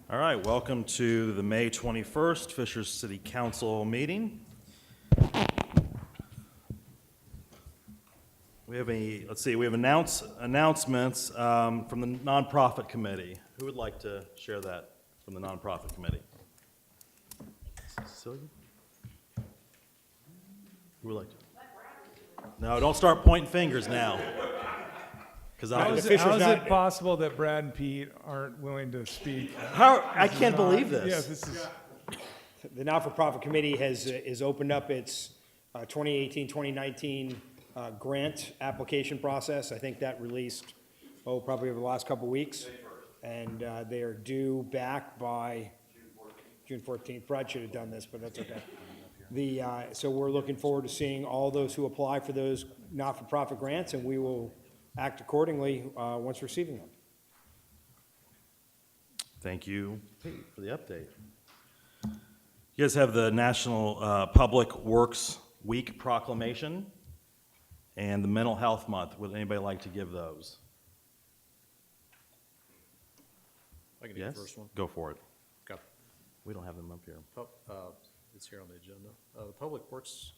All right, welcome to the May 21st Fishers City Council meeting. We have announcements from the nonprofit committee. Who would like to share that from the nonprofit committee? Cecilia? Who would like to? No, don't start pointing fingers now. Because How is it possible that Brad and Pete aren't willing to speak? I can't believe this. Yeah, this is, The not-for-profit committee has opened up its 2018-2019 grant application process. I think that released, probably over the last couple of weeks. And they are due back by June 14th. Brad should have done this, but that's okay. So we're looking forward to seeing all those who apply for those not-for-profit grants, and we will act accordingly once receiving them. Thank you, Pete, for the update. You guys have the National Public Works Week proclamation and the Mental Health Month. Would anybody like to give those? I can do Yes? the first one. Go for it. Okay. We don't have them up here. It's here on the agenda. The Public Works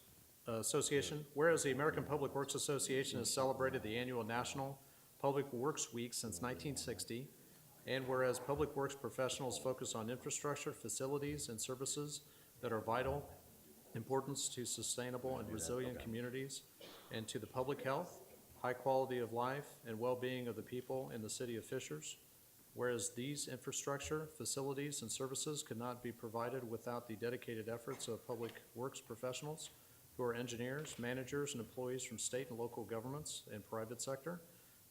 Association, whereas the American Public Works Association has celebrated the annual National Public Works Week since 1960, and whereas public works professionals focus on infrastructure, facilities, and services that are vital importance to sustainable and resilient communities and to the public health, high quality of life, and well-being of the people in the city of Fishers. Whereas these infrastructure, facilities, and services could not be provided without the dedicated efforts of public works professionals who are engineers, managers, and employees from state and local governments and private sector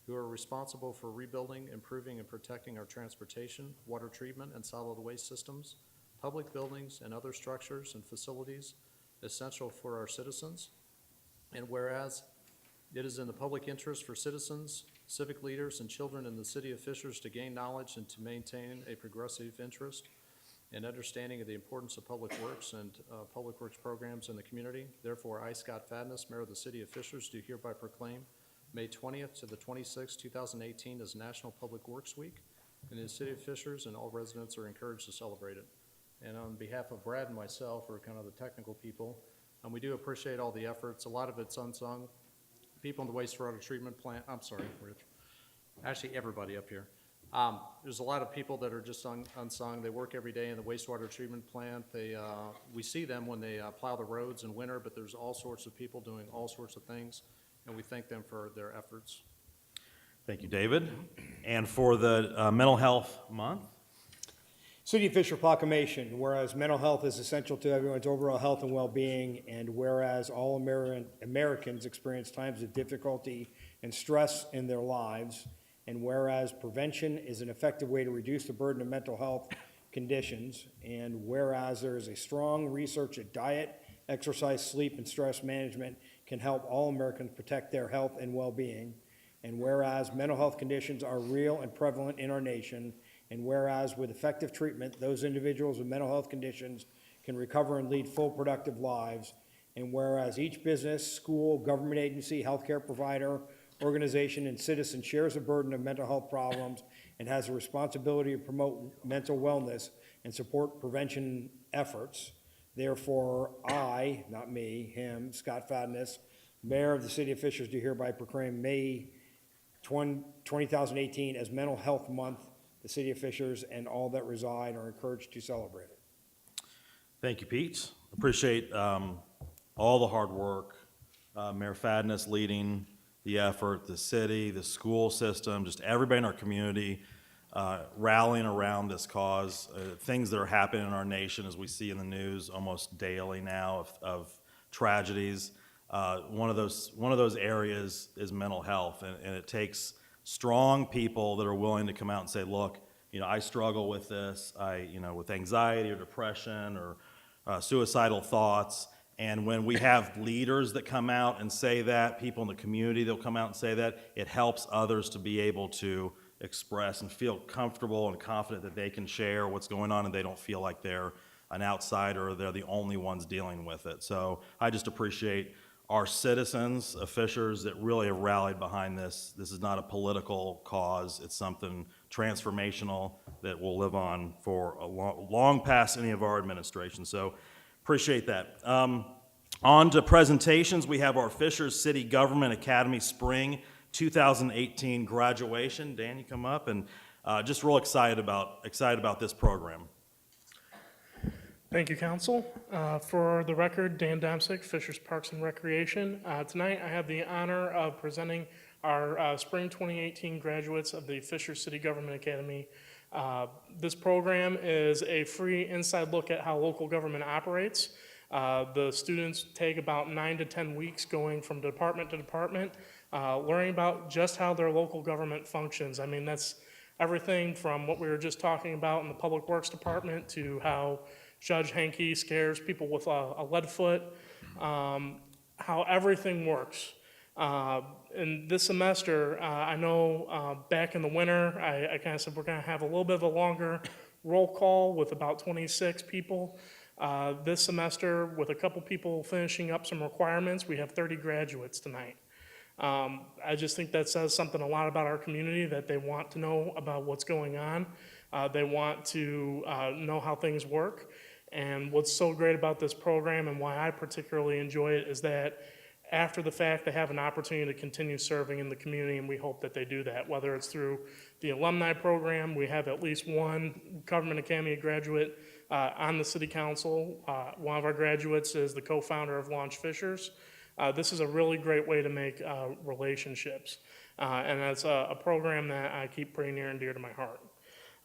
who are responsible for rebuilding, improving, and protecting our transportation, water treatment, and solid waste systems, public buildings, and other structures and facilities essential for our citizens. And whereas it is in the public interest for citizens, civic leaders, and children in the city of Fishers to gain knowledge and to maintain a progressive interest and understanding of the importance of public works and public works programs in the community. Therefore, I, Scott Fadness, Mayor of the City of Fishers, do hereby proclaim May 20th to the 26th, 2018 as National Public Works Week in the City of Fishers, and all residents are encouraged to celebrate it. And on behalf of Brad and myself, we're kind of the technical people, and we do appreciate all the efforts. A lot of it's unsung. People in the wastewater treatment plant, I'm sorry, Rich. Actually, everybody up here. There's a lot of people that are just unsung. They work every day in the wastewater treatment plant. We see them when they plow the roads in winter, but there's all sorts of people doing all sorts of things, and we thank them for their efforts. Thank you, David. And for the Mental Health Month, City of Fisher proclamation, whereas mental health is essential to everyone's overall health and well-being, and whereas all Americans experience times of difficulty and stress in their lives, and whereas prevention is an effective way to reduce the burden of mental health conditions, and whereas there is a strong research that diet, exercise, sleep, and stress management can help all Americans protect their health and well-being, and whereas mental health conditions are real and prevalent in our nation, and whereas with effective treatment, those individuals with mental health conditions can recover and lead full productive lives, and whereas each business, school, government agency, healthcare provider, organization, and citizen shares the burden of mental health problems and has a responsibility to promote mental wellness and support prevention efforts. Therefore, I, not me, him, Scott Fadness, Mayor of the City of Fishers, do hereby proclaim May 2018 as Mental Health Month. The City of Fishers and all that reside are encouraged to celebrate it. thank you, Pete. Appreciate all the hard work. Mayor Fadness leading the effort, the city, the school system, just everybody in our community rallying around this cause. Things that are happening in our nation, as we see in the news almost daily now, of tragedies. One of those areas is mental health, and it takes strong people that are willing to come out and say, look, I struggle with this, with anxiety or depression or suicidal thoughts. And when we have leaders that come out and say that, people in the community that'll come out and say that, it helps others to be able to express and feel comfortable and confident that they can share what's going on and they don't feel like they're an outsider or they're the only ones dealing with it. So I just appreciate our citizens of Fishers that really have rallied behind this. This is not a political cause. It's something transformational that will live on for a long past any of our administration. So appreciate that. On to presentations. We have our Fishers City Government Academy Spring 2018 graduation. Dan, you come up, and just real excited about this program. Thank you, Council. For the record, Dan Domsick, Fishers Parks and Recreation. Tonight, I have the honor of presenting our Spring 2018 graduates of the Fishers City Government Academy. This program is a free inside look at how local government operates. The students take about 9 to 10 weeks going from department to department, learning about just how their local government functions. I mean, that's everything from what we were just talking about in the Public Works Department to how Judge Henke scares people with a lead foot, how everything works. And this semester, I know back in the winter, I kind of said we're going to have a little bit of a longer roll call with about 26 people. This semester, with a couple people finishing up some requirements, we have 30 graduates tonight. I just think that says something a lot about our community, that they want to know about what's going on. They want to know how things work. And what's so great about this program and why I particularly enjoy it is that after the fact, they have an opportunity to continue serving in the community, and we hope that they do that, whether it's through the alumni program. We have at least one Government Academy graduate on the city council. One of our graduates is the co-founder of Launch Fishers. This is a really great way to make relationships, and it's a program that I keep pretty near and dear to my heart.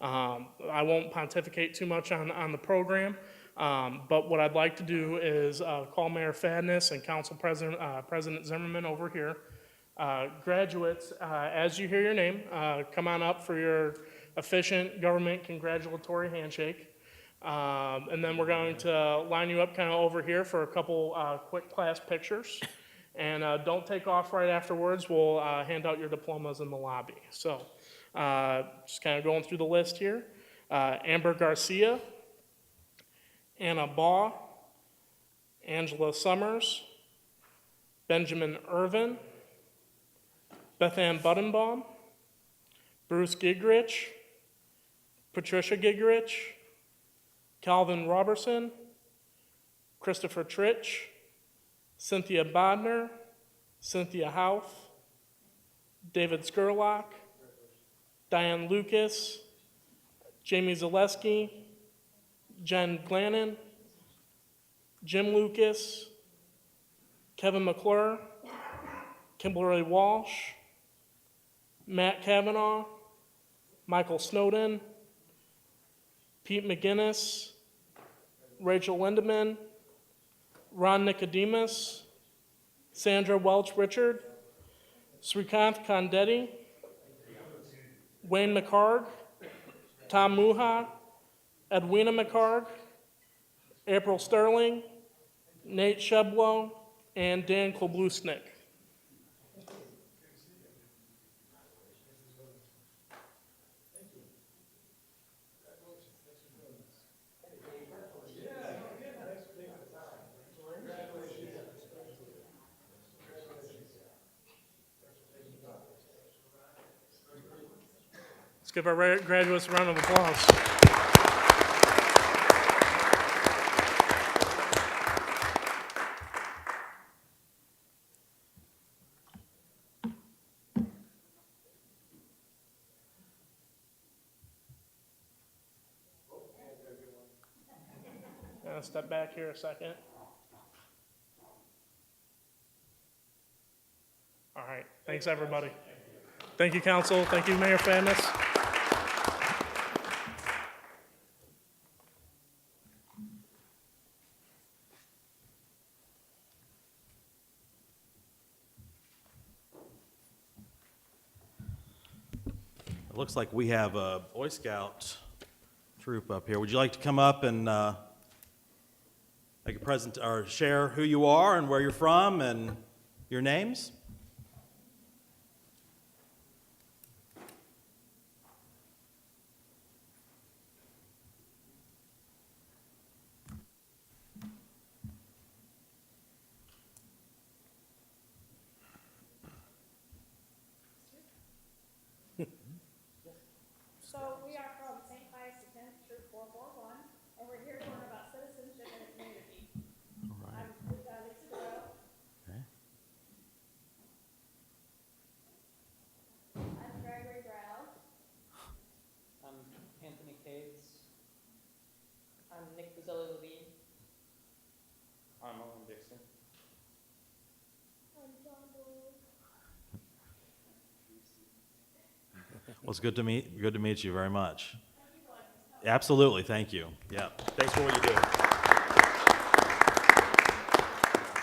I won't pontificate too much on the program, but what I'd like to do is call Mayor Fadness and Council President Zimmerman over here. Graduates, as you hear your name, come on up for your efficient government congratulatory handshake. And then we're going to line you up kind of over here for a couple quick class pictures. And don't take off right afterwards. We'll hand out your diplomas in the lobby. So just kind of going through the list here. Amber Garcia, Anna Baugh, Angela Summers, Benjamin Irvin, Bethann Buddenbaum, Bruce Gigrich, Patricia Gigrich, Calvin Robertson, Christopher Tritch, Cynthia Bodner, Cynthia Houth, David Skurlock, Diane Lucas, Jamie Zaleski, Jen Glannon, Jim Lucas, Kevin McClure, Kimberly Walsh, Matt Kavanaugh, Michael Snowden, Pete McGinnis, Rachel Lindeman, Ron Nicodemus, Sandra Welch Richard, Srikanth Kondetti, Wayne McCarg, Tom Muha, Edwina McCarg, April Sterling, Nate Sheblow, and Dan Kloblusnik. Let's give our graduates a round of applause. Step back here a second. All right, thanks everybody. Thank you, Council. Thank you, Mayor Fadness. It looks like we have a Boy Scout troop up here. Would you like to come up and make a present or share who you are and where you're from and your names? Owen Dixon. Well, it's good to meet you very much. Absolutely, thank you. Yeah, thanks for what you do.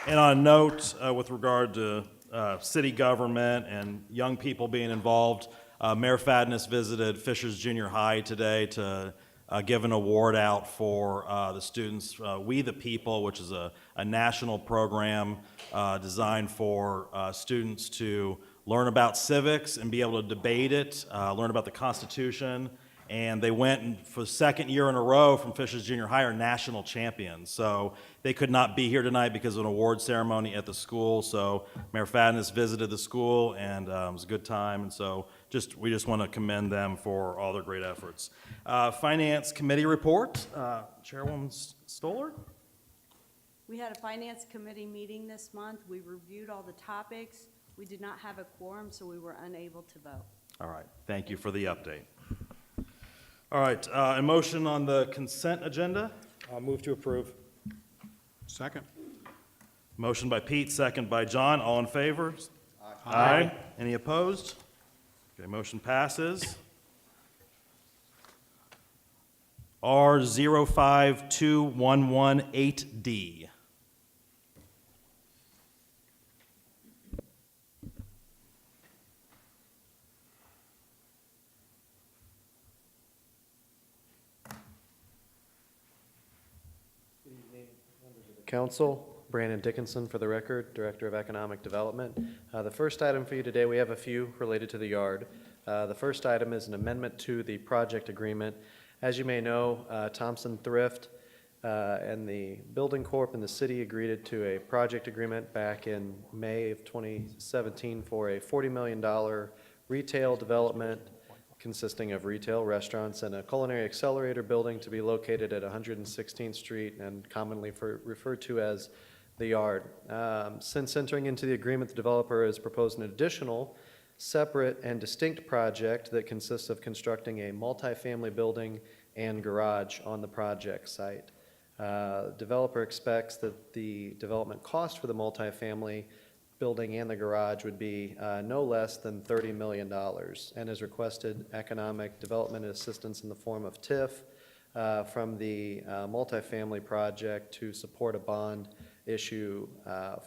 And on a note, with regard to city government and young people being involved, Mayor Fadness visited Fishers Junior High today to give an award out for the students, We the People, which is a national program designed for students to learn about civics and be able to debate it, learn about the Constitution. And they went, and for the second year in a row from Fishers Junior High, are national champions. So they could not be here tonight because of an award ceremony at the school. So Mayor Fadness visited the school, and it was a good time. And so we just want to commend them for all their great efforts. Finance Committee report, Chairwoman Stoller. We had a finance committee meeting this month. We reviewed all the topics. We did not have a quorum, so we were unable to vote. All right, thank you for the update. All right, a motion on the consent agenda. Move to approve. Second. Motion by Pete, second by John. All in favor? Aye. Any opposed? Okay, motion passes. R052118D. Council, Brandon Dickinson for the record, Director of Economic Development. The first item for you today, we have a few related to the yard. The first item is an amendment to the project agreement. As you may know, Thompson Thrift and the Building Corp and the city agreed to a project agreement back in May of 2017 for a $40 million retail development consisting of retail, restaurants, and a culinary accelerator building to be located at 116th Street and commonly referred to as the Yard. Since entering into the agreement, the developer has proposed an additional separate and distinct project that consists of constructing a multifamily building and garage on the project site. Developer expects that the development cost for the multifamily building and the garage would be no less than $30 million and has requested economic development assistance in the form of TIF from the multifamily project to support a bond issue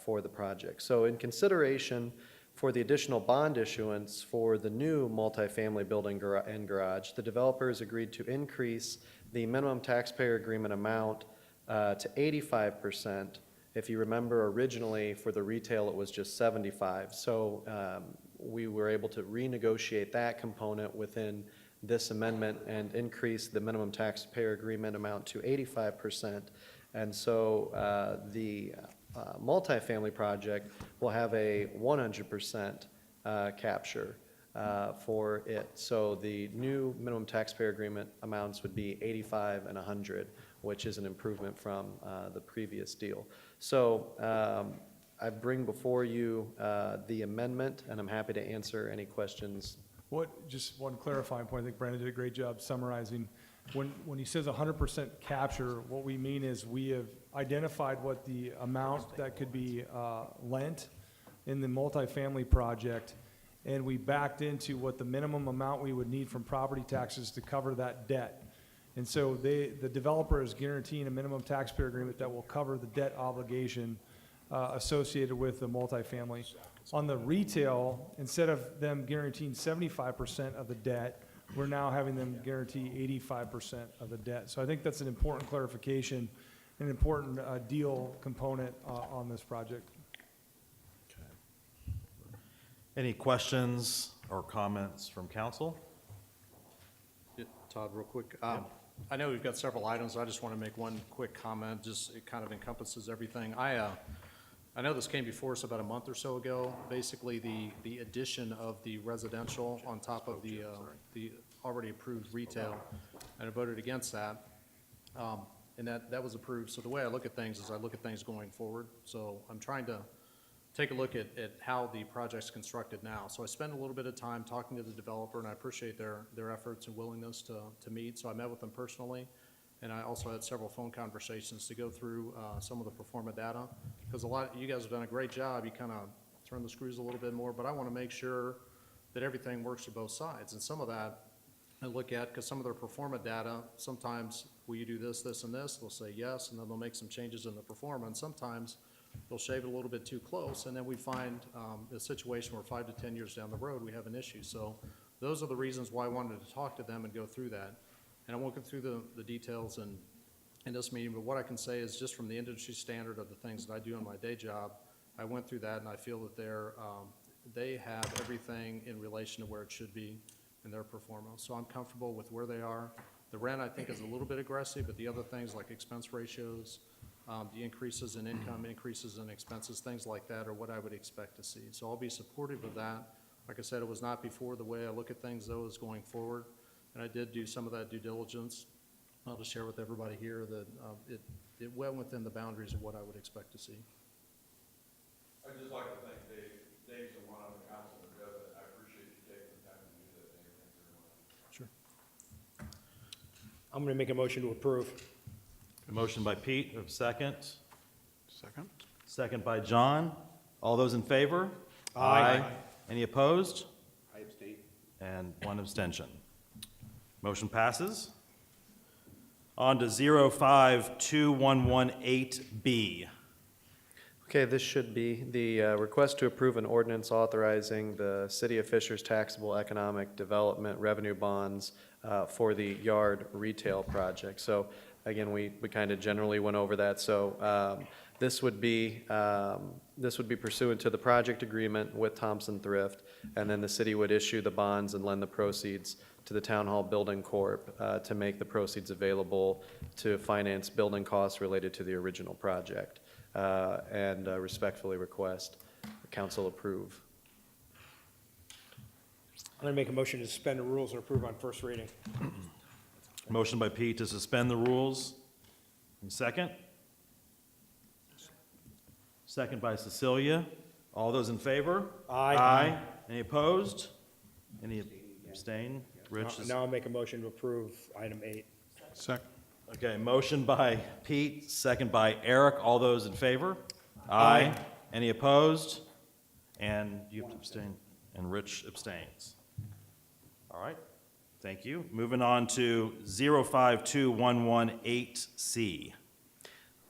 for the project. So in consideration for the additional bond issuance for the new multifamily building and garage, the developer has agreed to increase the minimum taxpayer agreement amount to 85%. If you remember, originally for the retail, it was just 75. So we were able to renegotiate that component within this amendment and increase the minimum taxpayer agreement amount to 85%. And so the multifamily project will have a 100% capture for it. So the new minimum taxpayer agreement amounts would be 85 and 100, which is an improvement from the previous deal. So I bring before you the amendment, and I'm happy to answer any questions. Just one clarifying point, I think Brandon did a great job summarizing. When he says 100% capture, what we mean is we have identified what the amount that could be lent in the multifamily project, and we backed into what the minimum amount we would need from property taxes to cover that debt. And so the developer is guaranteeing a minimum taxpayer agreement that will cover the debt obligation associated with the multifamily. On the retail, instead of them guaranteeing 75% of the debt, we're now having them guarantee 85% of the debt. So I think that's an important clarification, an important deal component on this project. Any questions or comments from council? Yeah, Todd, real quick. I know we've got several items. I just want to make one quick comment. Just it kind of encompasses everything. I know this came before us about a month or so ago. Basically, the addition of the residential on top of the already approved retail, and I voted against that. And that was approved. So the way I look at things is I look at things going forward. So I'm trying to take a look at how the project's constructed now. So I spent a little bit of time talking to the developer, and I appreciate their efforts and willingness to meet. So I met with them personally, And I also had several phone conversations to go through some of the pro forma data, because you guys have done a great job. You kind of turn the screws a little bit more, but I want to make sure that everything works for both sides. And some of that I look at, because some of their pro forma data, sometimes, will you do this, this, and this? They'll say yes, and then they'll make some changes in the pro forma, and sometimes they'll shave it a little bit too close, and then we find a situation where 5 to 10 years down the road, we have an issue. So those are the reasons why I wanted to talk to them and go through that. And I won't go through the details in this meeting, but what I can say is just from the industry standard of the things that I do in my day job, I went through that, and I feel that they have everything in relation to where it should be in their pro forma. So I'm comfortable with where they are. The rent, I think, is a little bit aggressive, but the other things like expense ratios, the increases in income, increases in expenses, things like that are what I would expect to see. So I'll be supportive of that. Like I said, it was not before. The way I look at things, though, is going forward. And I did do some of that due diligence. I'll just share with everybody here that it went within the boundaries of what I would expect to see. I'd just like to thank Dave. Dave's the one on the council that does it. I appreciate you taking the time to do that, Dave. Thank you very much. Sure. I'm going to make a motion to approve. A motion by Pete, a second. Second? Second by John. All those in favor? Aye. Any opposed? I abstain. And one abstention. Motion passes. On to 052118B. Okay, this should be the request to approve an ordinance authorizing the City of Fishers taxable economic development revenue bonds for the yard retail project. So again, we kind of generally went over that. So this would be pursuant to the project agreement with Thompson Thrift, and then the city would issue the bonds and lend the proceeds to the Town Hall Building Corp. To make the proceeds available to finance building costs related to the original project. And respectfully request the council approve. I'm going to make a motion to suspend the rules and approve on first reading. Motion by Pete to suspend the rules. And second? Second by Cecilia. All those in favor? Aye. Any opposed? Any abstain? Rich is, Now I'll make a motion to approve item 8. Second? okay, motion by Pete, second by Eric. All those in favor? Aye. Any opposed? And you have to abstain, and Rich abstains. All right, thank you. Moving on to 052118C.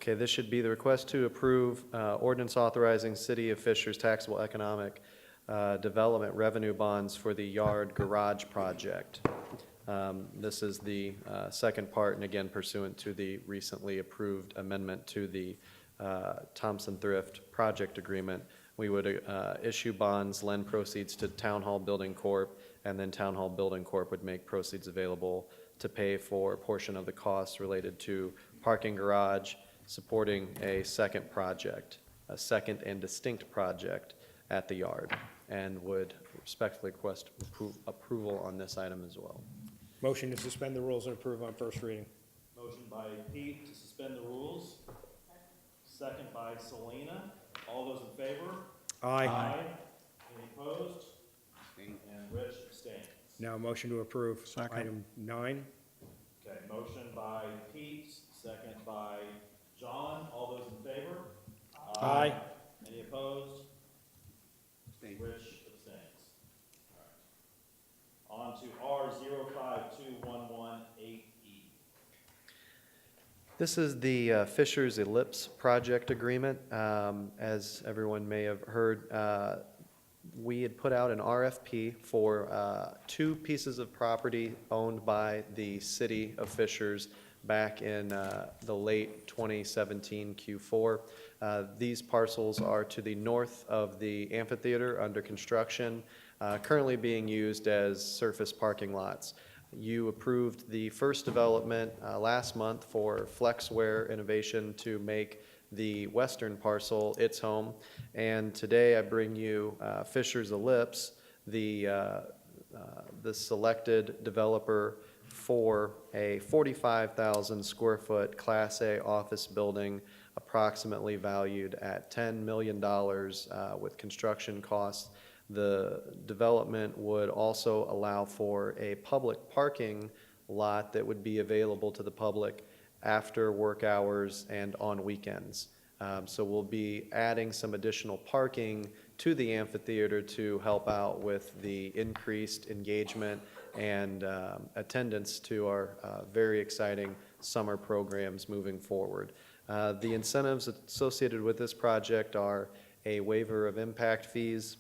Okay, this should be the request to approve ordinance authorizing City of Fishers taxable economic development revenue bonds for the yard garage project. This is the second part, and again pursuant to the recently approved amendment to the Thompson Thrift project agreement. We would issue bonds, lend proceeds to Town Hall Building Corp., and then Town Hall Building Corp. Would make proceeds available to pay for a portion of the costs related to parking garage, supporting a second project, a second and distinct project at the yard, and would respectfully request approval on this item as well. Motion to suspend the rules and approve on first reading. Motion by Pete to suspend the rules. Second by Selena. All those in favor? Aye. Any opposed? And Rich abstains. Now a motion to approve Second. item 9. Okay, motion by Pete, second by John. All those in favor? Aye. Any opposed? Rich abstains. All right. On to R052118E. This is the Fishers Ellipse project agreement. As everyone may have heard, we had put out an RFP for 2 pieces of property owned by the City of Fishers back in the late 2017 Q4. These parcels are to the north of the amphitheater under construction, currently being used as surface parking lots. You approved the first development last month for Flexware Innovation to make the western parcel its home. And today I bring you Fishers Ellipse, the selected developer for a 45,000 square foot Class A office building, approximately valued at $10 million with construction costs. The development would also allow for a public parking lot that would be available to the public after work hours and on weekends. So we'll be adding some additional parking to the amphitheater to help out with the increased engagement and attendance to our very exciting summer programs moving forward. The incentives associated with this project are a waiver of impact fees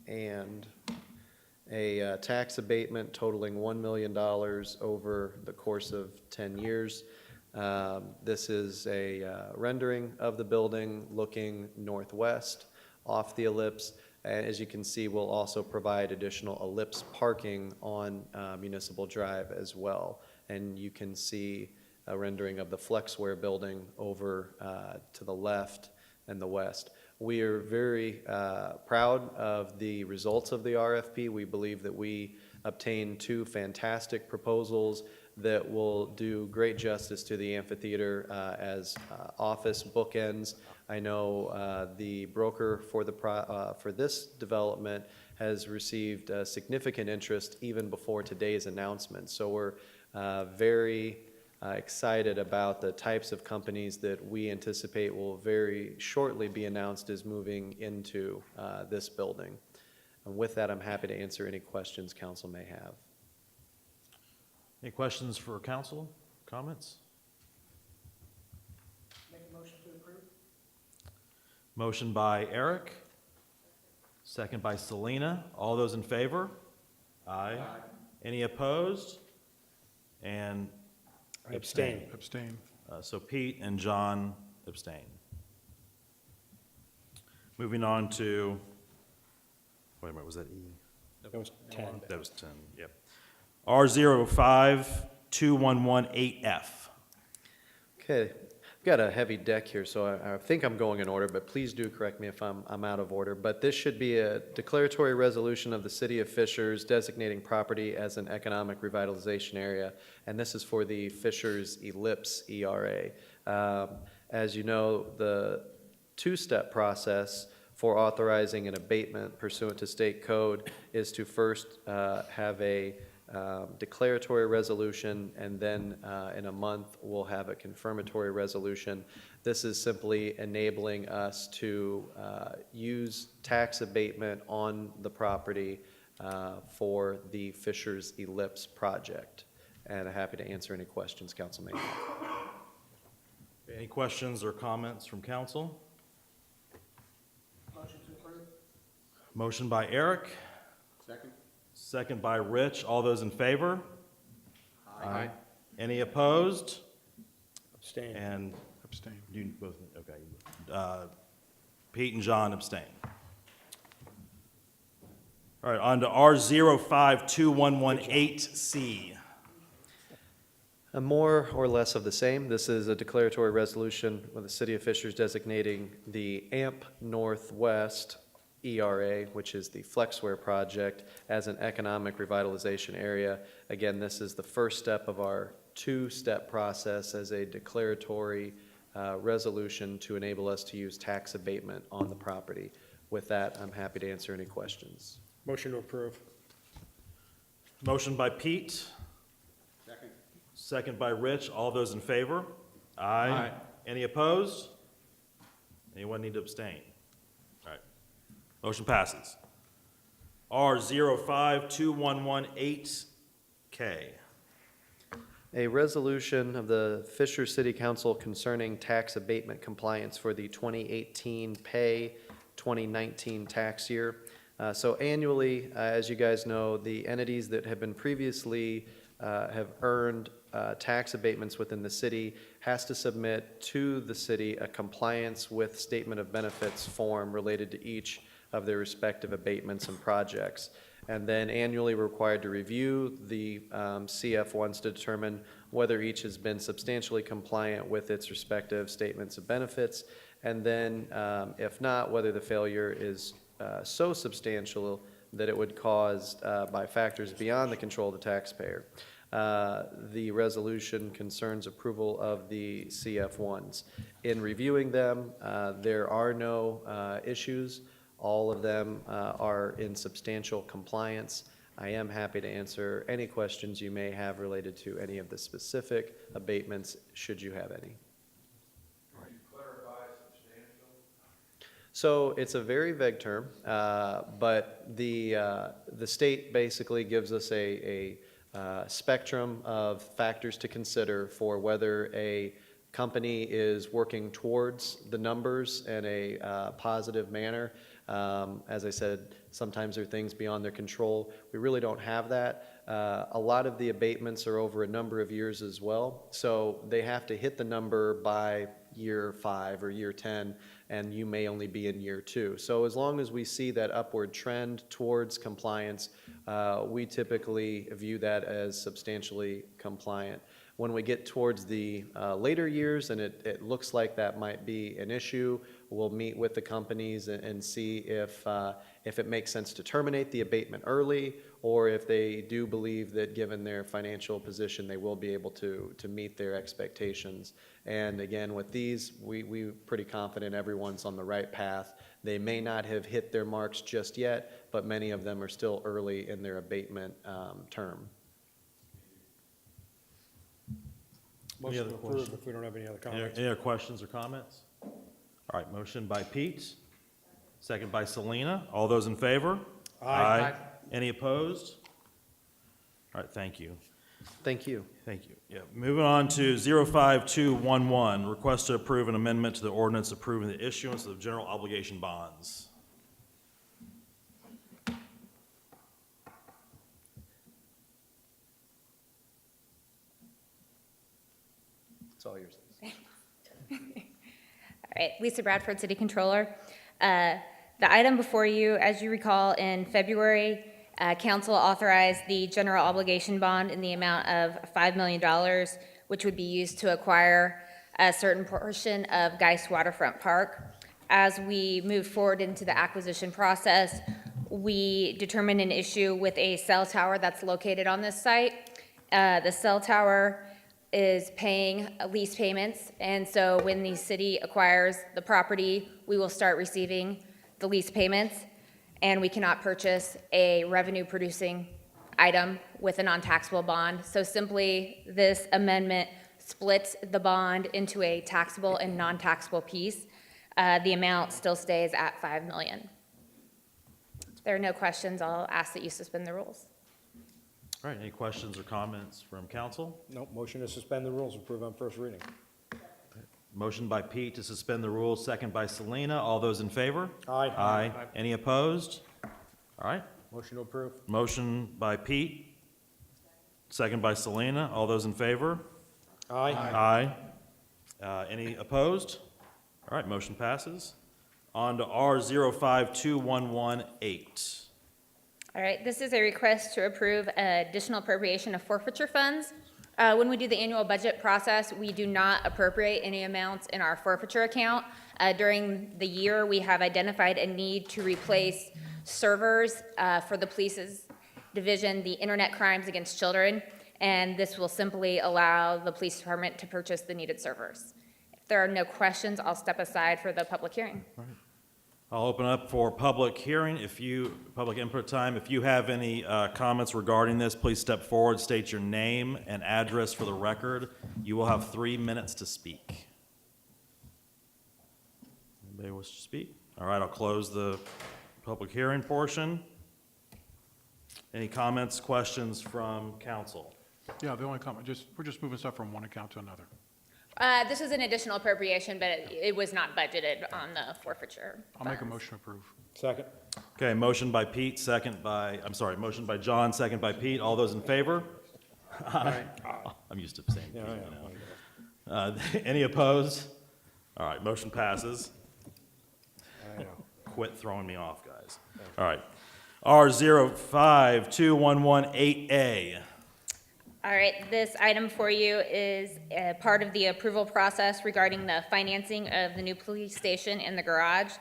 and a tax abatement totaling $1 million over the course of 10 years. This is a rendering of the building looking northwest off the ellipse. And as you can see, we'll also provide additional ellipse parking on Municipal Drive as well. And you can see a rendering of the Flexware building over to the left and the west. We are very proud of the results of the RFP. We believe that we obtained two fantastic proposals that will do great justice to the amphitheater as office bookends. I know the broker for for this development has received significant interest even before today's announcement. So we're very excited about the types of companies that we anticipate will very shortly be announced as moving into this building. And with that, I'm happy to answer any questions council may have. Any questions for council? Comments? Make a motion to approve. Motion by Eric, second by Selena. All those in favor? Aye. Any opposed? And Abstain. Abstain. So Pete and John abstain. Moving on to, wait a minute, was that E? That was 10. That was 10, yep. R05211-8F. Okay, I've got a heavy deck here, so I think I'm going in order, but please do correct me if I'm out of order. But this should be a declaratory resolution of the City of Fishers designating property as an economic revitalization area, and this is for the Fishers Ellipse ERA. As you know, the two-step process for authorizing an abatement pursuant to state code is to first have a declaratory resolution, and then in a month, we'll have a confirmatory resolution. This is simply enabling us to use tax abatement on the property for the Fishers Ellipse project. And I'm happy to answer any questions council may have. Any questions or comments from council? Motion to approve. Motion by Eric, Second. second by Rich. All those in favor? Aye. Any opposed? Abstain. And Abstain. you both, okay. Pete and John abstain. All right, on to R05211-8C. More or less of the same. This is a declaratory resolution with the City of Fishers designating the AMP Northwest ERA, which is the Flexware project, as an economic revitalization area. Again, this is the first step of our two-step process as a declaratory resolution to enable us to use tax abatement on the property. With that, I'm happy to answer any questions. Motion to approve. Motion by Pete. Second. Second by Rich. All those in favor? Aye. Any opposed? Anyone need to abstain? All right. Motion passes. R05211-8K. A resolution of the Fisher City Council concerning tax abatement compliance for the 2018 pay 2019 tax year. So annually, as you guys know, the entities that have been previously have earned tax abatements within the city has to submit to the city a compliance with statement of benefits form related to each of their respective abatements and projects. And then annually we're required to review the CF1s to determine whether each has been substantially compliant with its respective statements of benefits. And then if not, whether the failure is so substantial that it would cause by factors beyond the control of the taxpayer. The resolution concerns approval of the CF1s. In reviewing them, there are no issues. All of them are in substantial compliance. I am happy to answer any questions you may have related to any of the specific abatements, should you have any. So it's a very vague term, but the state basically gives us a spectrum of factors to consider for whether a company is working towards the numbers in a positive manner. As I said, sometimes there are things beyond their control. We really don't have that. A lot of the abatements are over a number of years as well, so they have to hit the number by year 5 or year 10, and you may only be in year 2. So as long as we see that upward trend towards compliance, we typically view that as substantially compliant. When we get towards the later years and it looks like that might be an issue, we'll meet with the companies and see if it makes sense to terminate the abatement early, or if they do believe that given their financial position, they will be able to meet their expectations. And again, with these, we're pretty confident everyone's on the right path. They may not have hit their marks just yet, but many of them are still early in their abatement term. Any Motion other to approve questions? if we don't have any other Any comments. other questions or comments? All right, motion by Pete, second by Selena. All those in favor? Aye. Any opposed? All right, thank you. Thank you. Thank you. Yeah, moving on to 05211, request to approve an amendment to the ordinance approving the issuance of general obligation bonds. It's all yours. All right, Lisa Bradford, City Controller. The item before you, as you recall, in February, council authorized the general obligation bond in the amount of $5 million, which would be used to acquire a certain portion of Geist Waterfront Park. As we move forward into the acquisition process, we determined an issue with a cell tower that's located on this site. The cell tower is paying lease payments, and so when the city acquires the property, we will start receiving the lease payments, and we cannot purchase a revenue-producing item with a non-taxable bond. So simply, this amendment splits the bond into a taxable and non-taxable piece. The amount still stays at $5 million. If there are no questions, I'll ask that you suspend the rules. All right, any questions or comments from council? Nope, motion to suspend the rules, approve on first reading. Motion by Pete to suspend the rules, second by Selena. All those in favor? Aye. Aye. Any opposed? All right, Motion to approve. motion by Pete, second by Selena. All those in favor? Aye. Aye. Any opposed? All right, motion passes. On to R052118. All right, this is a request to approve additional appropriation of forfeiture funds. When we do the annual budget process, we do not appropriate any amounts in our forfeiture account. During the year, we have identified a need to replace servers for the police's division, the Internet Crimes Against Children, and this will simply allow the police department to purchase the needed servers. If there are no questions, I'll step aside for the public hearing. I'll open up for public hearing. Public input time. If you have any comments regarding this, please step forward, state your name and address for the record. You will have 3 minutes to speak. Anybody wish to speak? All right, I'll close the public hearing portion. Any comments, questions from council? Yeah, the only comment, we're just moving stuff from one account to another. This is an additional appropriation, but it was not budgeted on the forfeiture. I'll make a funds. motion to approve. Second. Okay, motion by Pete, motion by John, second by Pete. All those in favor? Aye. I'm used to saying Pete, Yeah, you know. Any opposed? All right, motion passes. I know. Quit throwing me off, guys. All right. R052118A. All right, this item for you is part of the approval process regarding the financing of the new police station in the garage.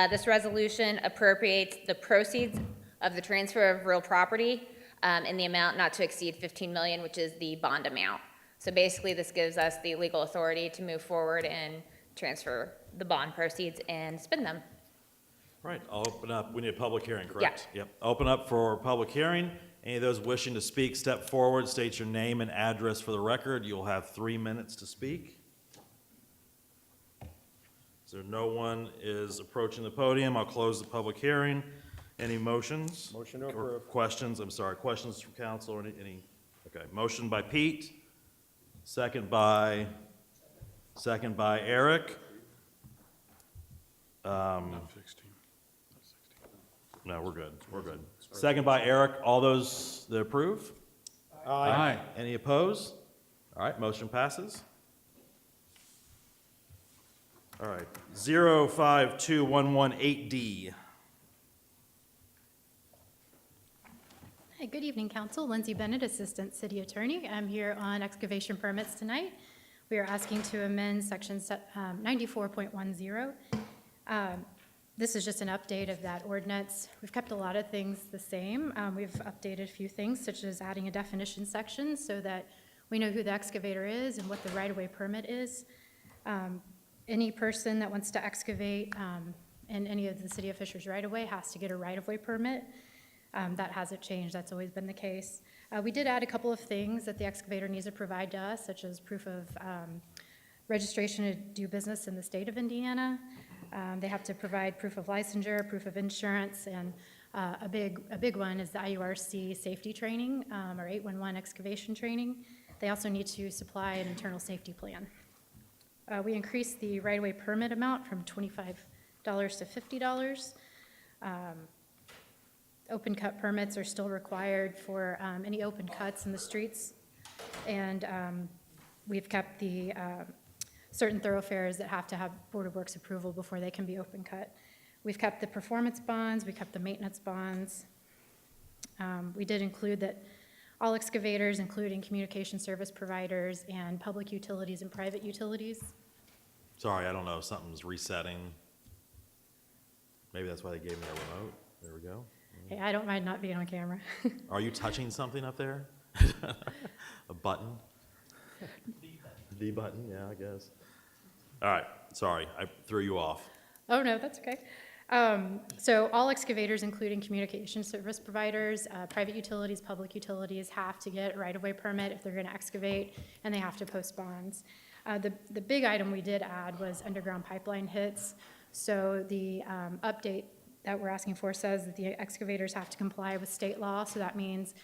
This resolution appropriates the proceeds of the transfer of real property in the amount not to exceed $15 million, which is the bond amount. So basically, this gives us the legal authority to move forward and transfer the bond proceeds and spend them. Right, I'll open up, we need a public hearing, correct? Yep, open up for public hearing. Any of those wishing to speak, step forward, state your name and address for the record. You'll have 3 minutes to speak. So no one is approaching the podium. I'll close the public hearing. Any motions? Motion to Or approve. questions? I'm sorry, questions from council or any? Okay, motion by Pete, second by Eric. 16. No, we're good, we're good. Second by Eric. All those that approve? Aye. Any opposed? All right, motion passes. All right, 052118D. Hi, good evening, Council. Lindsay Bennett, Assistant City Attorney. I'm here on excavation permits tonight. We are asking to amend Section 94.10. This is just an update of that ordinance. We've kept a lot of things the same. We've updated a few things, such as adding a definition section so that we know who the excavator is and what the right-of-way permit is. Any person that wants to excavate in any of the City of Fishers right-of-way has to get a right-of-way permit. That hasn't changed. That's always been the case. We did add a couple of things that the excavator needs to provide to us, such as proof of registration to do business in the state of Indiana. They have to provide proof of licensure, proof of insurance, and a big one is the IURC safety training, or 811 excavation training. They also need to supply an internal safety plan. We increased the right-of-way permit amount from $25 to $50. Open cut permits are still required for any open cuts in the streets. And we've kept the certain thoroughfares that have to have Board of Works approval before they can be open cut. We've kept the performance bonds, we kept the maintenance bonds. We did include that all excavators, including communication service providers and public utilities and private utilities. Sorry, I don't know, something's resetting. Maybe that's why they gave me a remote. There we go. Hey, I don't mind not being on camera. Are you touching something up there? A button? The button, yeah, I guess. All right, sorry, I threw you off. Oh, no, that's okay. So all excavators, including communication service providers, private utilities, public utilities, have to get a right-of-way permit if they're going to excavate, and they have to post bonds. The big item we did add was underground pipeline hits. So the update that we're asking for says that the excavators have to comply with state law. So that means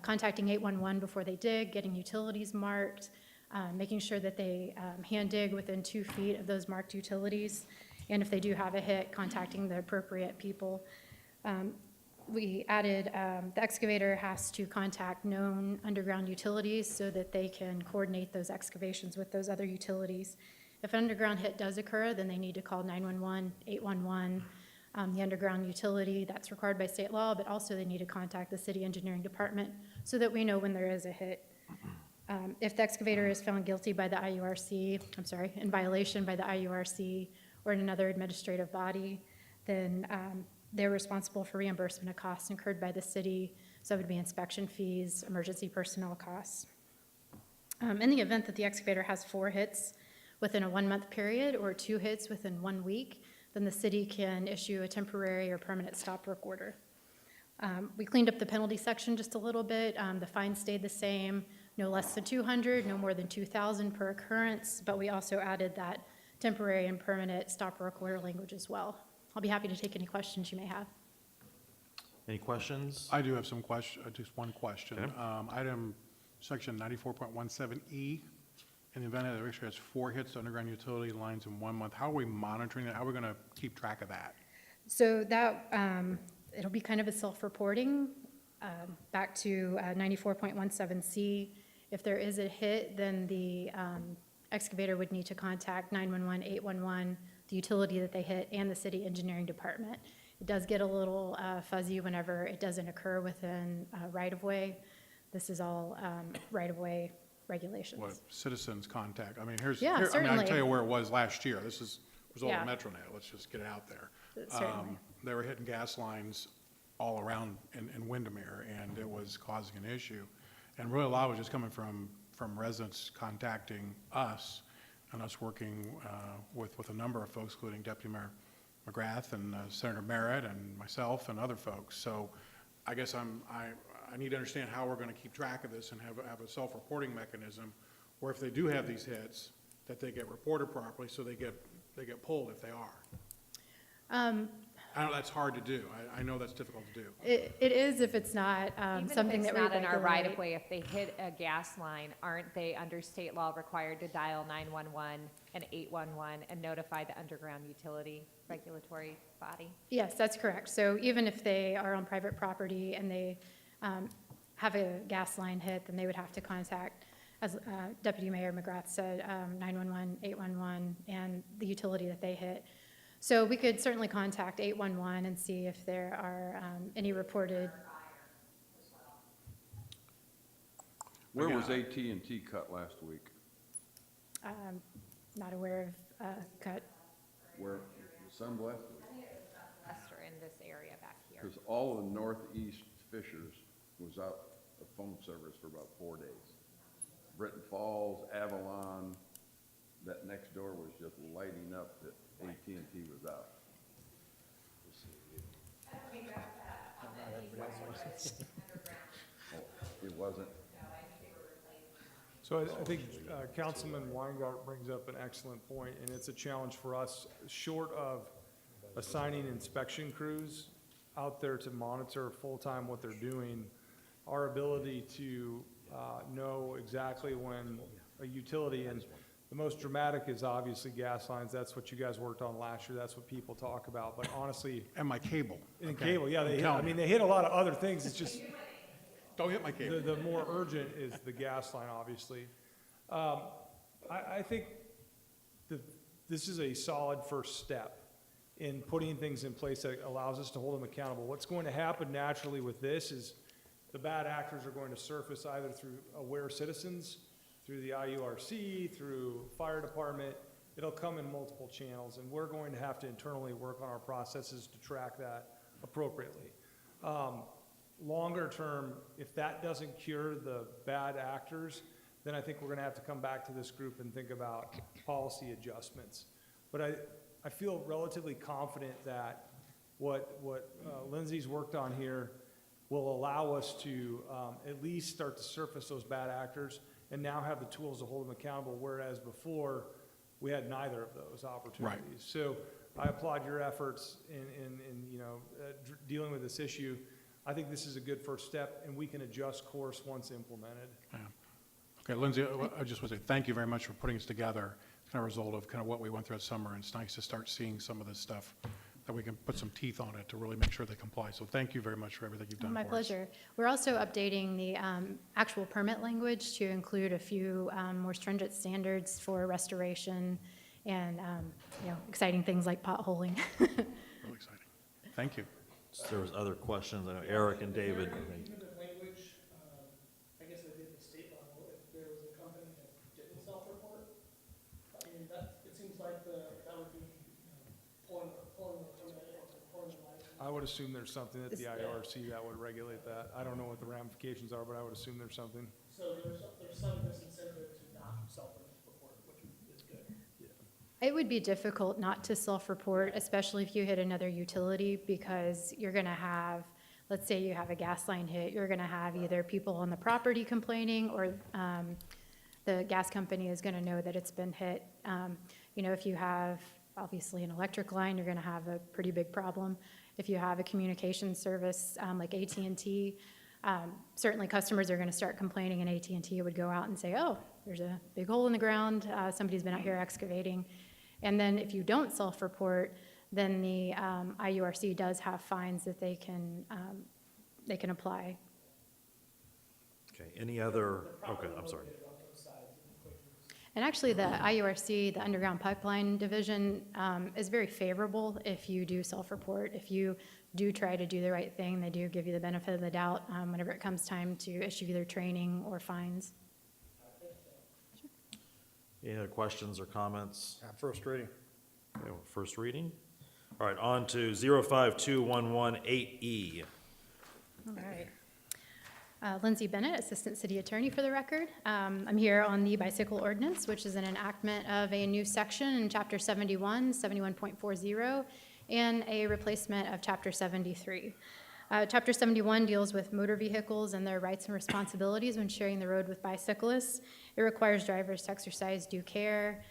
contacting 811 before they dig, getting utilities marked, making sure that they hand dig within 2 feet of those marked utilities. And if they do have a hit, contacting the appropriate people. We added the excavator has to contact known underground utilities so that they can coordinate those excavations with those other utilities. If an underground hit does occur, then they need to call 911, 811, the underground utility. That's required by state law, but also they need to contact the city engineering department so that we know when there is a hit. If the excavator is found guilty by the IURC, in violation by the IURC or in another administrative body, then they're responsible for reimbursement of costs incurred by the city. So it would be inspection fees, emergency personnel costs. In the event that the excavator has 4 hits within a 1-month period or 2 hits within 1 week, then the city can issue a temporary or permanent stop work order. We cleaned up the penalty section just a little bit. The fine stayed the same, no less than 200, no more than 2,000 per occurrence, but we also added that temporary and permanent stop work order language as well. I'll be happy to take any questions you may have. Any questions? I do have some just one question. Okay. Item section 94.17E, in the event that the excavator has 4 hits to underground utility lines in 1 month, how are we monitoring that? How are we going to keep track of that? So that, it'll be kind of a self-reporting, back to 94.17C. If there is a hit, then the excavator would need to contact 911, 811, the utility that they hit, and the city engineering department. It does get a little fuzzy whenever it doesn't occur within right-of-way. This is all right-of-way regulations. What citizens contact? I mean, I Yeah, can certainly. tell you where it was last year. This was all Yeah. MetroNet. Let's just get it out there. Certainly. They were hitting gas lines all around in Windermere, and it was causing an issue. And really a lot was just coming from residents contacting us, and us working with a number of folks, including Deputy Mayor McGrath and Senator Merritt and myself and other folks. So I guess I'm I need to understand how we're gonna keep track of this and have a self-reporting mechanism, where if they do have these hits, that they get reported properly, so they get pulled if they are. I know that's hard to do. I know that's difficult to do. It is if it's not something that we Even if it's not in our regulate. right-of-way, if they hit a gas line, aren't they under state law required to dial 911 and 811 and notify the underground utility regulatory body? Yes, that's correct. So even if they are on private property and they have a gas line hit, then they would have to contact, as Deputy Mayor McGrath said, 911, 811, and the utility that they hit. So we could certainly contact 811 and see if there are any reported. Where was AT&T cut last week? Not aware of cut. Where, Sunblest? Us are in this area back here. Because all of the northeast Fishers was out of phone service for about 4 days. Britton Falls, Avalon, that next door was just lighting up that AT&T was out. Oh, it wasn't? So I think Councilman Weingart brings up an excellent point, and it's a challenge for us, short of assigning inspection crews out there to monitor full-time what they're doing, our ability to know exactly when a utility, and the most dramatic is obviously gas lines, that's what you guys worked on last year, that's what people talk about, but honestly, And my cable. in okay? cable, yeah, I'm they hit, telling I mean, you. they hit a lot of other things, it's just, Don't hit my cable. the more urgent is the gas line, obviously. I think this is a solid first step in putting things in place that allows us to hold them accountable. What's going to happen naturally with this is the bad actors are going to surface either through aware citizens, through the IURC, through fire department. It'll come in multiple channels, and we're going to have to internally work on our processes to track that appropriately. Longer term, if that doesn't cure the bad actors, then I think we're gonna have to come back to this group and think about policy adjustments. But I feel relatively confident that what Lindsay's worked on here will allow us to at least start to surface those bad actors and now have the tools to hold them accountable, whereas before, we had neither of those opportunities. So I applaud your efforts in dealing with this issue. I think this is a good first step, and we can adjust course once implemented. Yeah. Okay, Lindsay, I just want to say thank you very much for putting this together. It's kind of a result of kind of what we went through that summer, and it's nice to start seeing some of this stuff, that we can put some teeth on it to really make sure they comply. So thank you very much for everything you've done for us. My pleasure. We're also updating the actual permit language to include a few more stringent standards for restoration and, exciting things like potholing. Really exciting. Thank you. There was other questions, I know Eric and David. Even the language, I guess I did the state level, if there was a company that didn't self-report, I mean, it seems like that would be pulling the permit or pulling the license. I would assume there's something at the IRC that would regulate that. I don't know what the ramifications are, but I would assume there's something. So there's some disincentive to not self-report, which is good. It would be difficult not to self-report, especially if you hit another utility, because you're gonna have, let's say you have a gas line hit, you're gonna have either people on the property complaining, or the gas company is gonna know that it's been hit. If you have, obviously, an electric line, you're gonna have a pretty big problem. If you have a communication service, like AT&T, certainly customers are gonna start complaining, and AT&T would go out and say, oh, there's a big hole in the ground, somebody's been out here excavating. And then if you don't self-report, then the IURC does have fines that they can apply. Okay, any other, okay, I'm sorry. And actually, the IURC, the Underground Pipeline Division, is very favorable if you do self-report. If you do try to do the right thing, they do give you the benefit of the doubt whenever it comes time to issue either training or fines. Any other questions or comments? First reading. Okay, well, first reading. All right, on to 052118E. All right. Lindsay Bennett, Assistant City Attorney for the record. I'm here on the bicycle ordinance, which is an enactment of a new section in Chapter 71, 71.40, and a replacement of Chapter 73. Chapter 71 deals with motor vehicles and their rights and responsibilities when sharing the road with bicyclists. It requires drivers to exercise due care.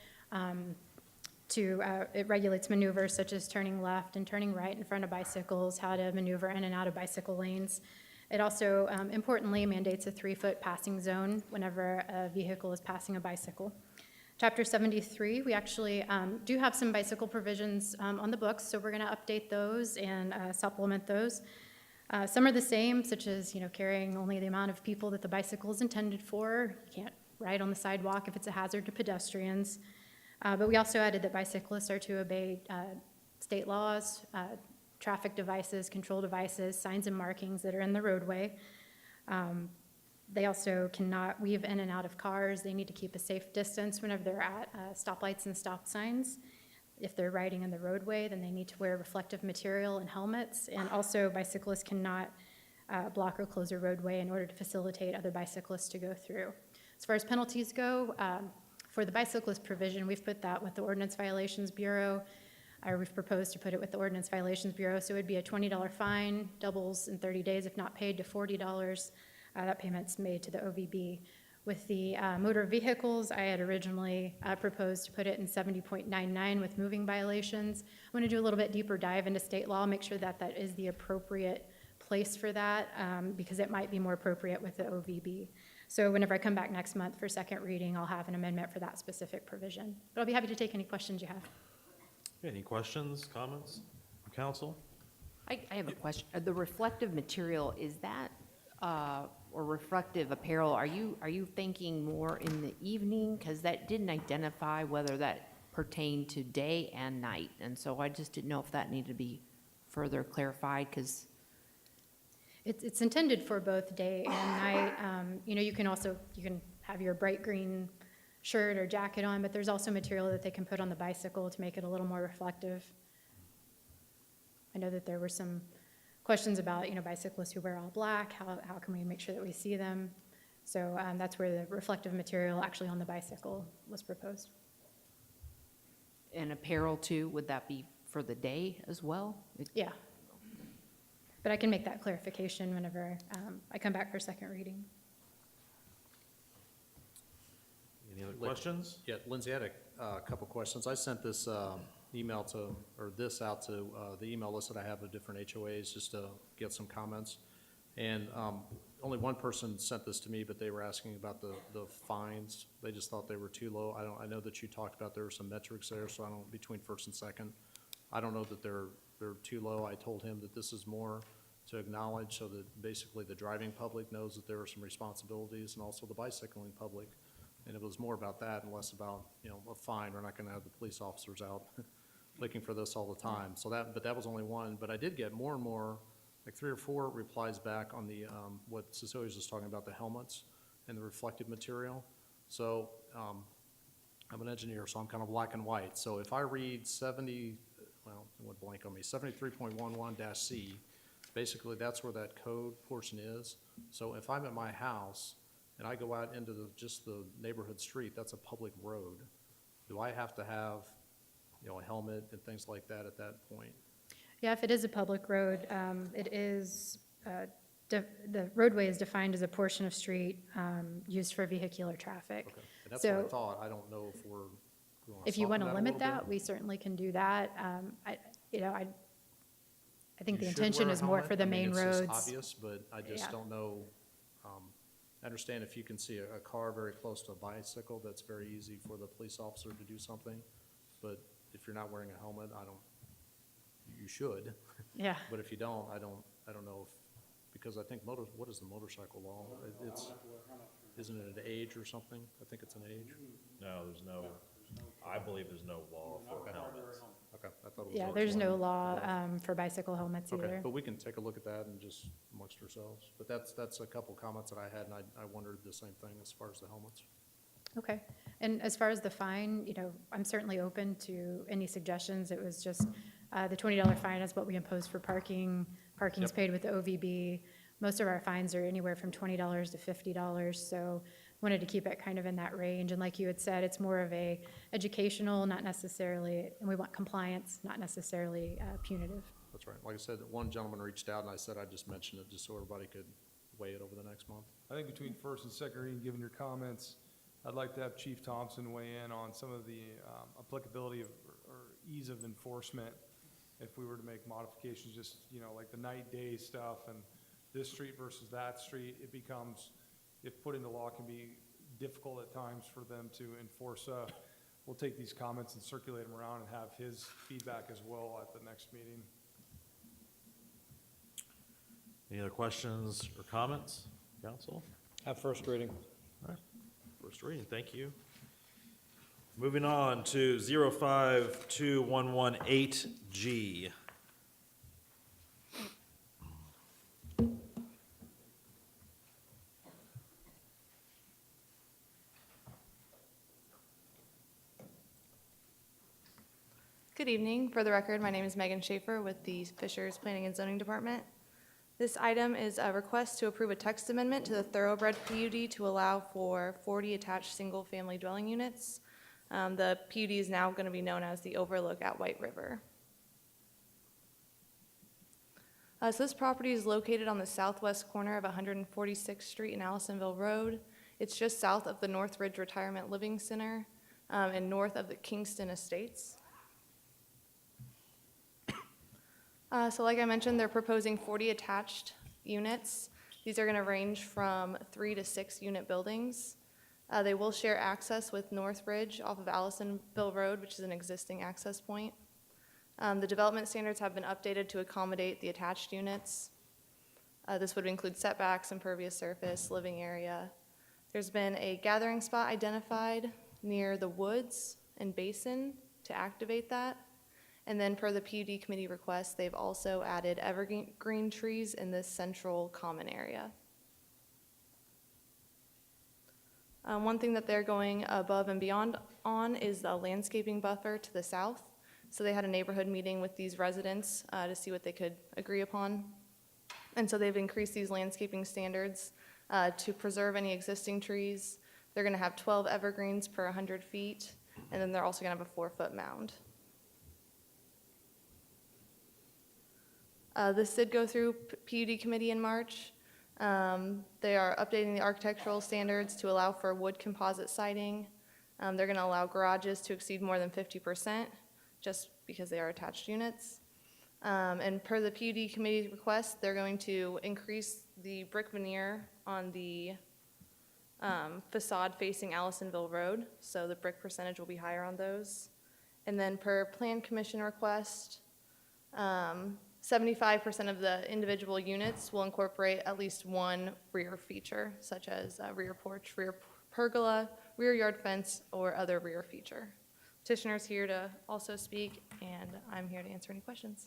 It regulates maneuvers such as turning left and turning right in front of bicycles, how to maneuver in and out of bicycle lanes. It also, importantly, mandates a 3-foot passing zone whenever a vehicle is passing a bicycle. Chapter 73, we actually do have some bicycle provisions on the books, so we're going to update those and supplement those. Some are the same, such as, carrying only the amount of people that the bicycle is intended for. You can't ride on the sidewalk if it's a hazard to pedestrians. But we also added that bicyclists are to obey state laws, traffic devices, control devices, signs and markings that are in the roadway. They also cannot weave in and out of cars. They need to keep a safe distance whenever they're at stoplights and stop signs. If they're riding in the roadway, then they need to wear reflective material and helmets. And also, bicyclists cannot block or close a roadway in order to facilitate other bicyclists to go through. As far as penalties go, for the bicyclist provision, we've put that with the Ordinance Violations Bureau, or we've proposed to put it with the Ordinance Violations Bureau, so it would be a $20 fine, doubles in 30 days if not paid to $40. That payment's made to the OVB. With the motor vehicles, I had originally proposed to put it in 70.99 with moving violations. I'm going to do a little bit deeper dive into state law, make sure that that is the appropriate place for that, because it might be more appropriate with the OVB. So whenever I come back next month for second reading, I'll have an amendment for that specific provision. But I'll be happy to take any questions you have. Any questions, comments from council? I have a question. The reflective material, is that, or reflective apparel, are you thinking more in the evening? Because that didn't identify whether that pertained to day and night. And so I just didn't know if that needed to be further clarified, because It's intended for both day and night. You can have your bright green shirt or jacket on, but there's also material that they can put on the bicycle to make it a little more reflective. I know that there were some questions about, bicyclists who wear all black. How can we make sure that we see them? So that's where the reflective material actually on the bicycle was proposed. and apparel too, would that be for the day as well? Yeah. But I can make that clarification whenever I come back for second reading. Any other questions? Yeah, Lindsay, I had a couple questions. I sent this email to, or this out to the email list that I have of different HOAs just to get some comments. And only one person sent this to me, but they were asking about the fines. They just thought they were too low. I know that you talked about there were some metrics there, so I don't, between first and second. I don't know that they're too low. I told him that this is more to acknowledge so that basically the driving public knows that there are some responsibilities, and also the bicycling public. And it was more about that and less about, a fine. We're not gonna have the police officers out looking for this all the time. So but that was only one. But I did get more and more, like 3 or 4 replies back on the, what Cecilia's just talking about, the helmets and the reflective material. So, I'm an engineer, so I'm kind of black and white. So if I read 73.11-C, basically that's where that code portion is. So if I'm at my house and I go out into just the neighborhood street, that's a public road. Do I have to have, a helmet and things like that at that point? Yeah, if it is a public road, it is, the roadway is defined as a portion of street used for vehicular traffic. Okay, and that's what I So thought. I don't know if we wanna if you want soften to that a limit little that, bit. we certainly can do that. I think You the should intention wear a is more helmet. for the I mean, main it's just roads. obvious, but I just Yeah. don't know. I understand if you can see a car very close to a bicycle, that's very easy for the police officer to do something. But if you're not wearing a helmet, you should. Yeah. But if you don't, I don't know if, because I think what is the motorcycle law? Isn't it an age or something? I think it's an age. No, I believe there's no law for helmets. Okay, I thought it was. Yeah, there's no law for bicycle helmets Okay, either. but we can take a look at that and just amongst ourselves. But that's a couple comments that I had, and I wondered the same thing as far as the helmets. Okay. And as far as the fine, I'm certainly open to any suggestions. It was just the $20 fine is what we impose for parking. Parking's Yep. paid with the OVB. Most of our fines are anywhere from $20 to $50, so wanted to keep it kind of in that range. And like you had said, it's more of a educational, not necessarily, and we want compliance, not necessarily punitive. That's right. Like I said, one gentleman reached out, and I said I'd just mention it, just so everybody could weigh it over the next month. I think between first and second reading, given your comments, I'd like to have Chief Thompson weigh in on some of the applicability of, or ease of enforcement if we were to make modifications, just, like the night, day stuff, and this street versus that street, it becomes, if put into law, can be difficult at times for them to enforce. We'll take these comments and circulate them around and have his feedback as well at the next meeting. Any other questions or comments, council? Have first reading. All right, first reading, thank you. Moving on to 052118G. Good evening. For the record, my name is Megan Schaefer with the Fishers Planning and Zoning Department. This item is a request to approve a text amendment to the Thoroughbred PUD to allow for 40 attached single-family dwelling units. The PUD is now going to be known as the Overlook at White River. So this property is located on the southwest corner of 146th Street and Allisonville Road. It's just south of the North Ridge Retirement Living Center and north of the Kingston Estates. So like I mentioned, they're proposing 40 attached units. These are going to range from 3 to 6 unit buildings. They will share access with North Ridge off of Allisonville Road, which is an existing access point. The development standards have been updated to accommodate the attached units. This would include setbacks, impervious surface, living area. There's been a gathering spot identified near the woods and basin to activate that. And then per the PUD committee request, they've also added evergreen trees in this central common area. One thing that they're going above and beyond on is the landscaping buffer to the south. So they had a neighborhood meeting with these residents to see what they could agree upon. And so they've increased these landscaping standards to preserve any existing trees. They're going to have 12 evergreens per 100 feet, and then they're also going to have a 4-foot mound. This did go through PUD committee in March. They are updating the architectural standards to allow for wood composite siding. They're going to allow garages to exceed more than 50%, just because they are attached units. And per the PUD committee request, they're going to increase the brick veneer on the facade facing Allisonville Road, so the brick percentage will be higher on those. And then per plan commission request, 75% of the individual units will incorporate at least one rear feature, such as a rear porch, rear pergola, rear yard fence, or other rear feature. Petitioner's here to also speak, and I'm here to answer any questions.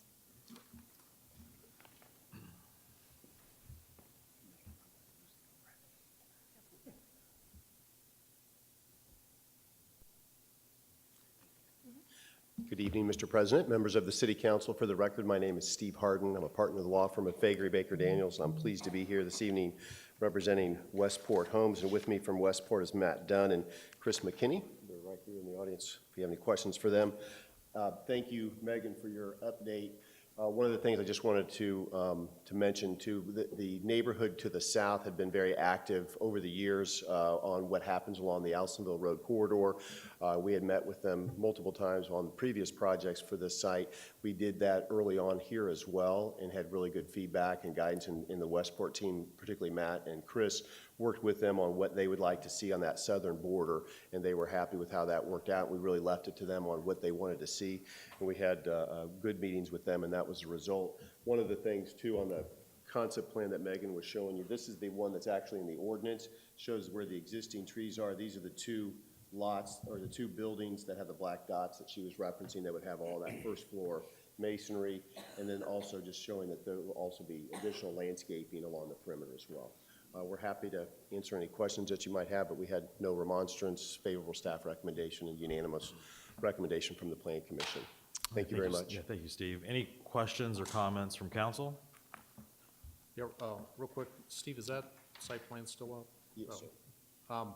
Good evening, Mr. President, members of the City Council. For the record, my name is Steve Harden. I'm a partner of the law firm of Fagery Baker Daniels. I'm pleased to be here this evening representing Westport Homes, and with me from Westport is Matt Dunn and Chris McKinney. They're right here in the audience if you have any questions for them. Thank you, Megan, for your update. One of the things I just wanted to mention too, the neighborhood to the south had been very active over the years on what happens along the Allisonville Road corridor. We had met with them multiple times on previous projects for this site. We did that early on here as well and had really good feedback and guidance in the Westport team, particularly Matt and Chris, worked with them on what they would like to see on that southern border, and they were happy with how that worked out. We really left it to them on what they wanted to see, and we had good meetings with them, and that was the result. One of the things, too, on the concept plan that Megan was showing you, this is the one that's actually in the ordinance, shows where the existing trees are. These are the two lots, or the two buildings that have the black dots that she was referencing that would have all that first floor masonry, and then also just showing that there will also be additional landscaping along the perimeter as well. We're happy to answer any questions that you might have, but we had no remonstrance, favorable staff recommendation, and unanimous recommendation from the Plan Commission. Thank you very much. Yeah, thank you, Steve. Any questions or comments from council? Yeah, real quick, Steve, is that site plan still up? Yes, sir.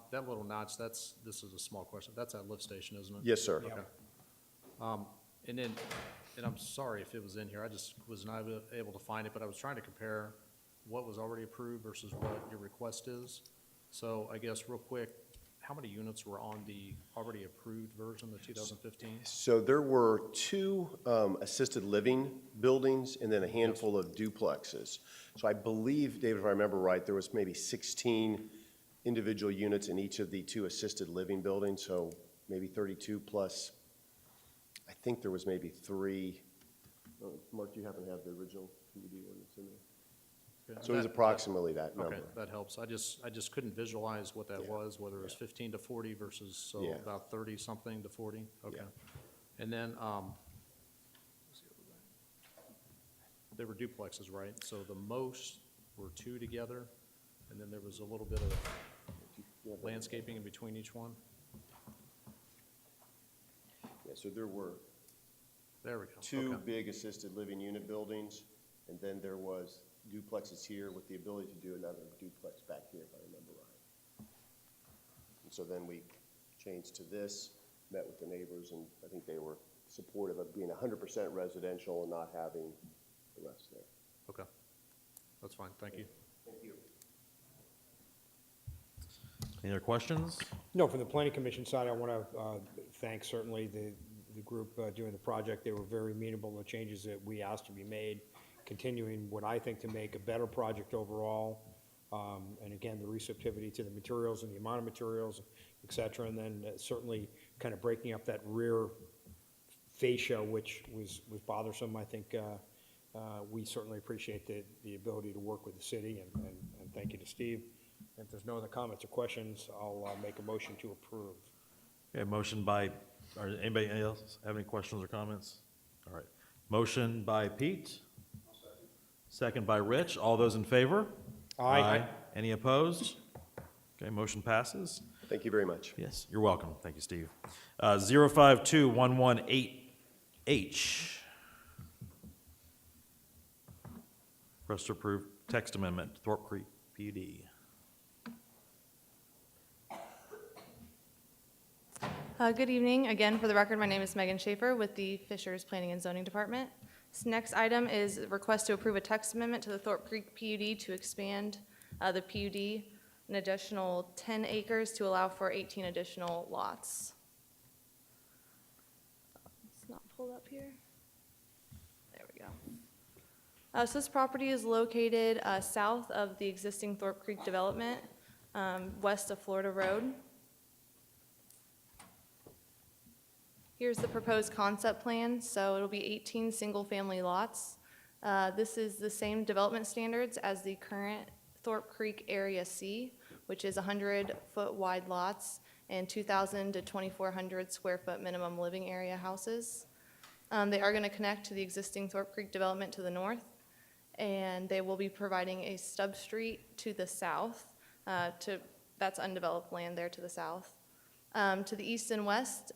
That little notch, this is a small question. That's at lift station, isn't it? Yes, sir. Okay. And then and I'm sorry if it was in here, I just was not able to find it, but I was trying to compare what was already approved versus what your request is. So I guess real quick, how many units were on the already approved version, the 2015? So there were 2 assisted living buildings and then a handful of duplexes. So I believe, David, if I remember right, there was maybe 16 individual units in each of the 2 assisted living buildings, so maybe 32 plus, I think there was maybe 3. Mark, do you happen to have the original PUD ordinance in there? Okay, So it was approximately that number. Okay, that helps. I just couldn't visualize what that was, whether it was 15 to 40 versus, so Yeah. about 30-something to 40? Okay. Yeah. And then, let's see, what was that? They were duplexes, right? So the most were 2 together, and then there was a little bit of landscaping in between each one? Yeah, so there were There we go. 2 Okay. big assisted living unit buildings, and then there was duplexes here with the ability to do another duplex back here, if I remember right. And so then we changed to this, met with the neighbors, and I think they were supportive of being 100% residential and not having the rest there. Okay. That's fine. Thank you. Thank you. Any other questions? No, from the planning commission side, I want to thank certainly the group doing the project. They were very amenable to changes that we asked to be made, continuing what I think to make a better project overall. And again, the receptivity to the materials and the amount of materials, et cetera. And then certainly kind of breaking up that rear fascia, which was bothersome. I think we certainly appreciate the ability to work with the city, and thank you to Steve. If there's no other comments or questions, I'll make a motion to approve. Okay, motion by, or anybody else have any questions or comments? All right. Motion by Pete. Second by Rich. All those in favor? Aye. Any opposed? Okay, motion passes. Thank you very much. Yes, you're welcome. Thank you, Steve. 052118H. Request to approve text amendment, Thorpe Creek PUD. Good evening. Again, for the record, my name is Megan Schaefer with the Fishers Planning and Zoning Department. This next item is a request to approve a text amendment to the Thorpe Creek PUD to expand the PUD an additional 10 acres to allow for 18 additional lots. It's not pulled up here. There we go. So this property is located south of the existing Thorpe Creek development, west of Florida Road. Here's the proposed concept plan. So it'll be 18 single-family lots. This is the same development standards as the current Thorpe Creek Area C, which is 100-foot wide lots and 2,000 to 2,400 square foot minimum living area houses. They are going to connect to the existing Thorpe Creek development to the north, and they will be providing a stub street to the south. That's undeveloped land there to the south. To the east and west,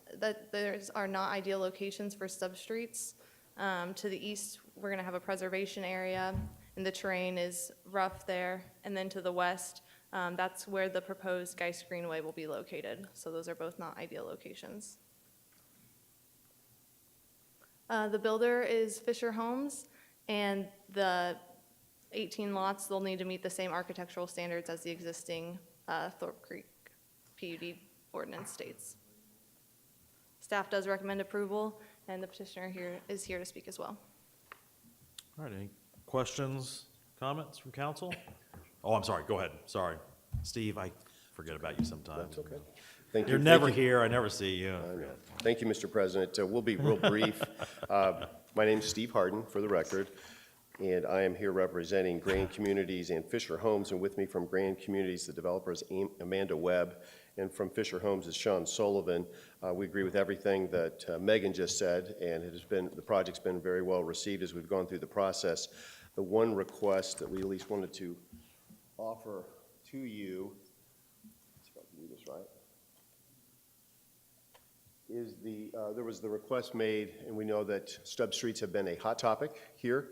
those are not ideal locations for substreets. To the east, we're going to have a preservation area, and the terrain is rough there. And then to the west, that's where the proposed Geist Greenway will be located. So those are both not ideal locations. The builder is Fisher Homes, and the 18 lots, they'll need to meet the same architectural standards as the existing Thorpe Creek PUD ordinance states. Staff does recommend approval, and the petitioner is here to speak as well. All right, any questions, comments from council? Oh, I'm sorry, go ahead, sorry. Steve, I forget about you sometimes. That's okay. Thank you. You're Thank never you. here, I never see you. I know. Thank you, Mr. President. We'll be real brief. My name's Steve Harden, for the record, and I am here representing Grand Communities and Fisher Homes, and with me from Grand Communities, the developer is Amanda Webb, and from Fisher Homes is Sean Sullivan. We agree with everything that Megan just said, and the project's been very well received as we've gone through the process. The one request that we at least wanted to offer to you, let's see if I can do this right, is there was the request made, and we know that stub streets have been a hot topic here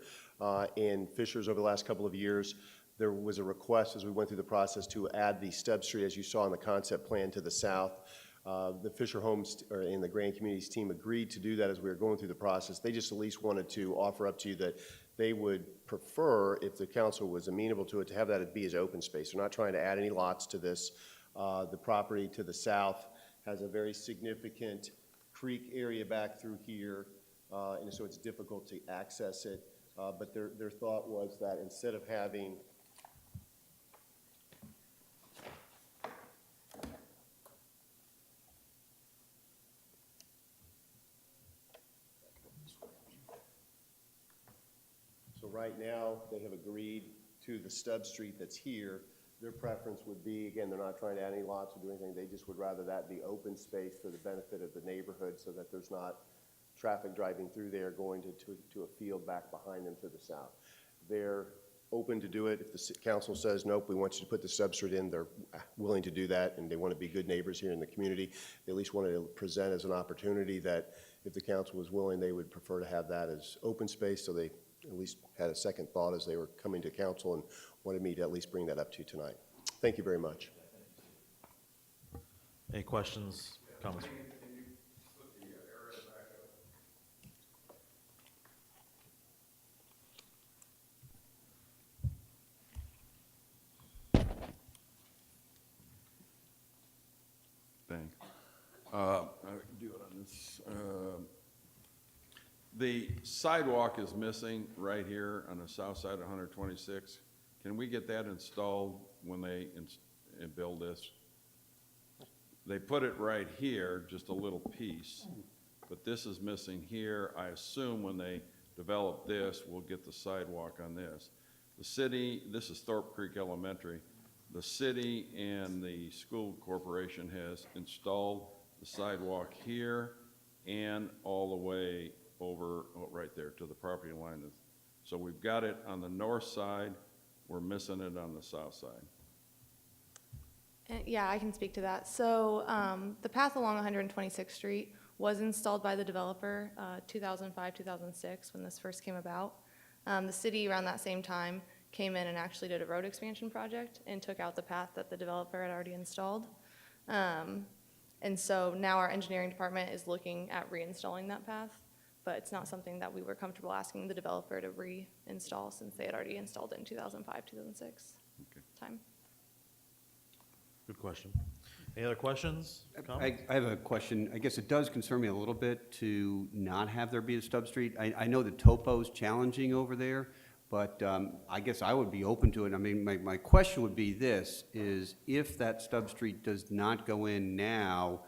in Fishers over the last couple of years. There was a request as we went through the process to add the stub street, as you saw in the concept plan, to the south. The Fisher Homes and the Grand Communities team agreed to do that as we were going through the process. They just at least wanted to offer up to you that they would prefer, if the council was amenable to it, to have that be as open space. They're not trying to add any lots to this. The property to the south has a very significant creek area back through here, and so it's difficult to access it. But their thought was that instead of having So right now, they have agreed to the stub street that's here. Their preference would be, again, they're not trying to add any lots or do anything, they just would rather that be open space for the benefit of the neighborhood so that there's not traffic driving through there going to a field back behind them to the south. They're open to do it. If the council says, nope, we want you to put the stub street in, they're willing to do that, and they want to be good neighbors here in the community. They at least wanted to present as an opportunity that if the council was willing, they would prefer to have that as open space, so they at least had a second thought as they were coming to council and wanted me to at least bring that up to you tonight. Thank you very much. Any questions, comments? Thanks. I can do it on this. The sidewalk is missing right here on the south side of 126. Can we get that installed when they build this? They put it right here, just a little piece, but this is missing here. I assume when they develop this, we'll get the sidewalk on this. The city, this is Thorpe Creek Elementary. The city and the school corporation has installed the sidewalk here and all the way over, right there to the property line. So we've got it on the north side, we're missing it on the south side. Yeah, I can speak to that. So the path along 126th Street was installed by the developer 2005, 2006, when this first came about. The city around that same time came in and actually did a road expansion project and took out the path that the developer had already installed. And so now our engineering department is looking at reinstalling that path, but it's not something that we were comfortable asking the developer to reinstall since they had already installed it in 2005, 2006 time. Good question. Any other questions, comments? I have a question. I guess it does concern me a little bit to not have there be a stub street. I know the topo's challenging over there, but I guess I would be open to it. I mean, my question would be this, is if that stub street does not go in now,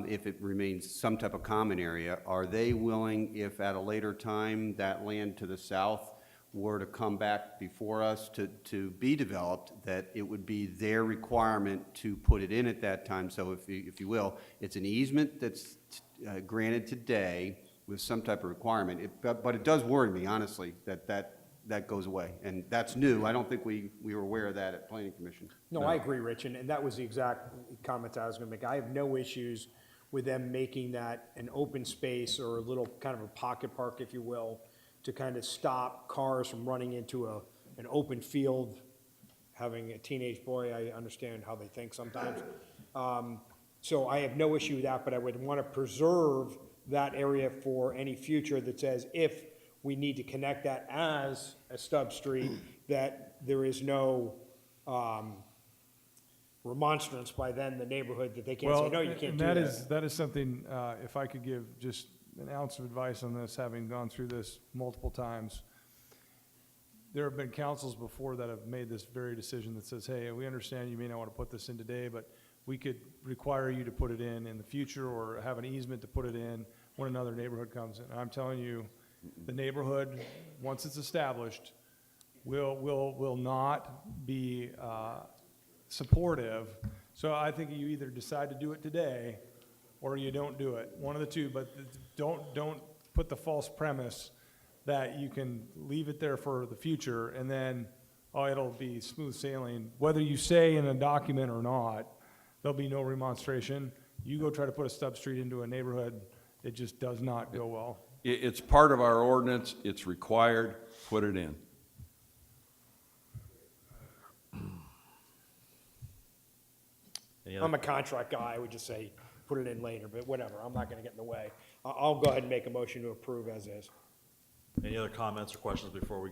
if it remains some type of common area, are they willing, if at a later time that land to the south were to come back before us to be developed, that it would be their requirement to put it in at that time? So if you will, it's an easement that's granted today with some type of requirement. But it does worry me, honestly, that goes away. And that's new. I don't think we were aware of that at Planning Commission. No, I agree, Rich, and that was the exact comment I was gonna make. I have no issues with them making that an open space or a little kind of a pocket park, if you will, to kind of stop cars from running into an open field. Having a teenage boy, I understand how they think sometimes. So I have no issue with that, but I would want to preserve that area for any future that says if we need to connect that as a stub street, that there is no remonstrance by then the neighborhood that they can't say, no, you can't do and that. that is something, if I could give just an ounce of advice on this, having gone through this multiple times. There have been councils before that have made this very decision that says, hey, we understand you may not want to put this in today, but we could require you to put it in the future or have an easement to put it in when another neighborhood comes in. And I'm telling you, the neighborhood, once it's established, will not be supportive. So I think you either decide to do it today or you don't do it, one of the two, but don't put the false premise that you can leave it there for the future and then, oh, it'll be smooth sailing. Whether you say in a document or not, there'll be no remonstration. You go try to put a stub street into a neighborhood, it just does not go well. It's part of our ordinance, it's required, put it in. Any other- I'm a contract guy, I would just say, put it in later, but whatever, I'm not gonna get in the way. I'll go ahead and make a motion to approve as is. Any other comments or questions before we,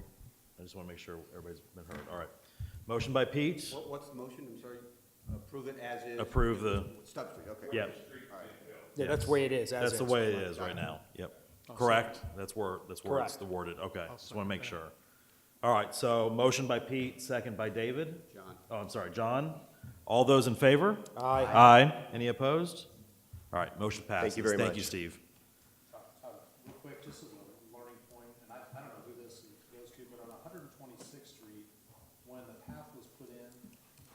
I just want to make sure everybody's been heard. All right. Motion by Pete. What's the motion? I'm sorry. Approve it as is? Approve the, Stub Street, okay. yeah. Yeah, that's the way it is, as is. That's the way it is right now. Yep. Correct? That's where it's Correct. worded. Okay. Just want to make sure. All right. So motion by Pete, second by David. John. Oh, I'm sorry, John. All those in favor? Aye. Aye. Any opposed? All right. Motion passes. you very Thank much. you, Steve. Real quick, just as a learning point, and I don't know who this goes to, but on 126th Street, when the path was put in and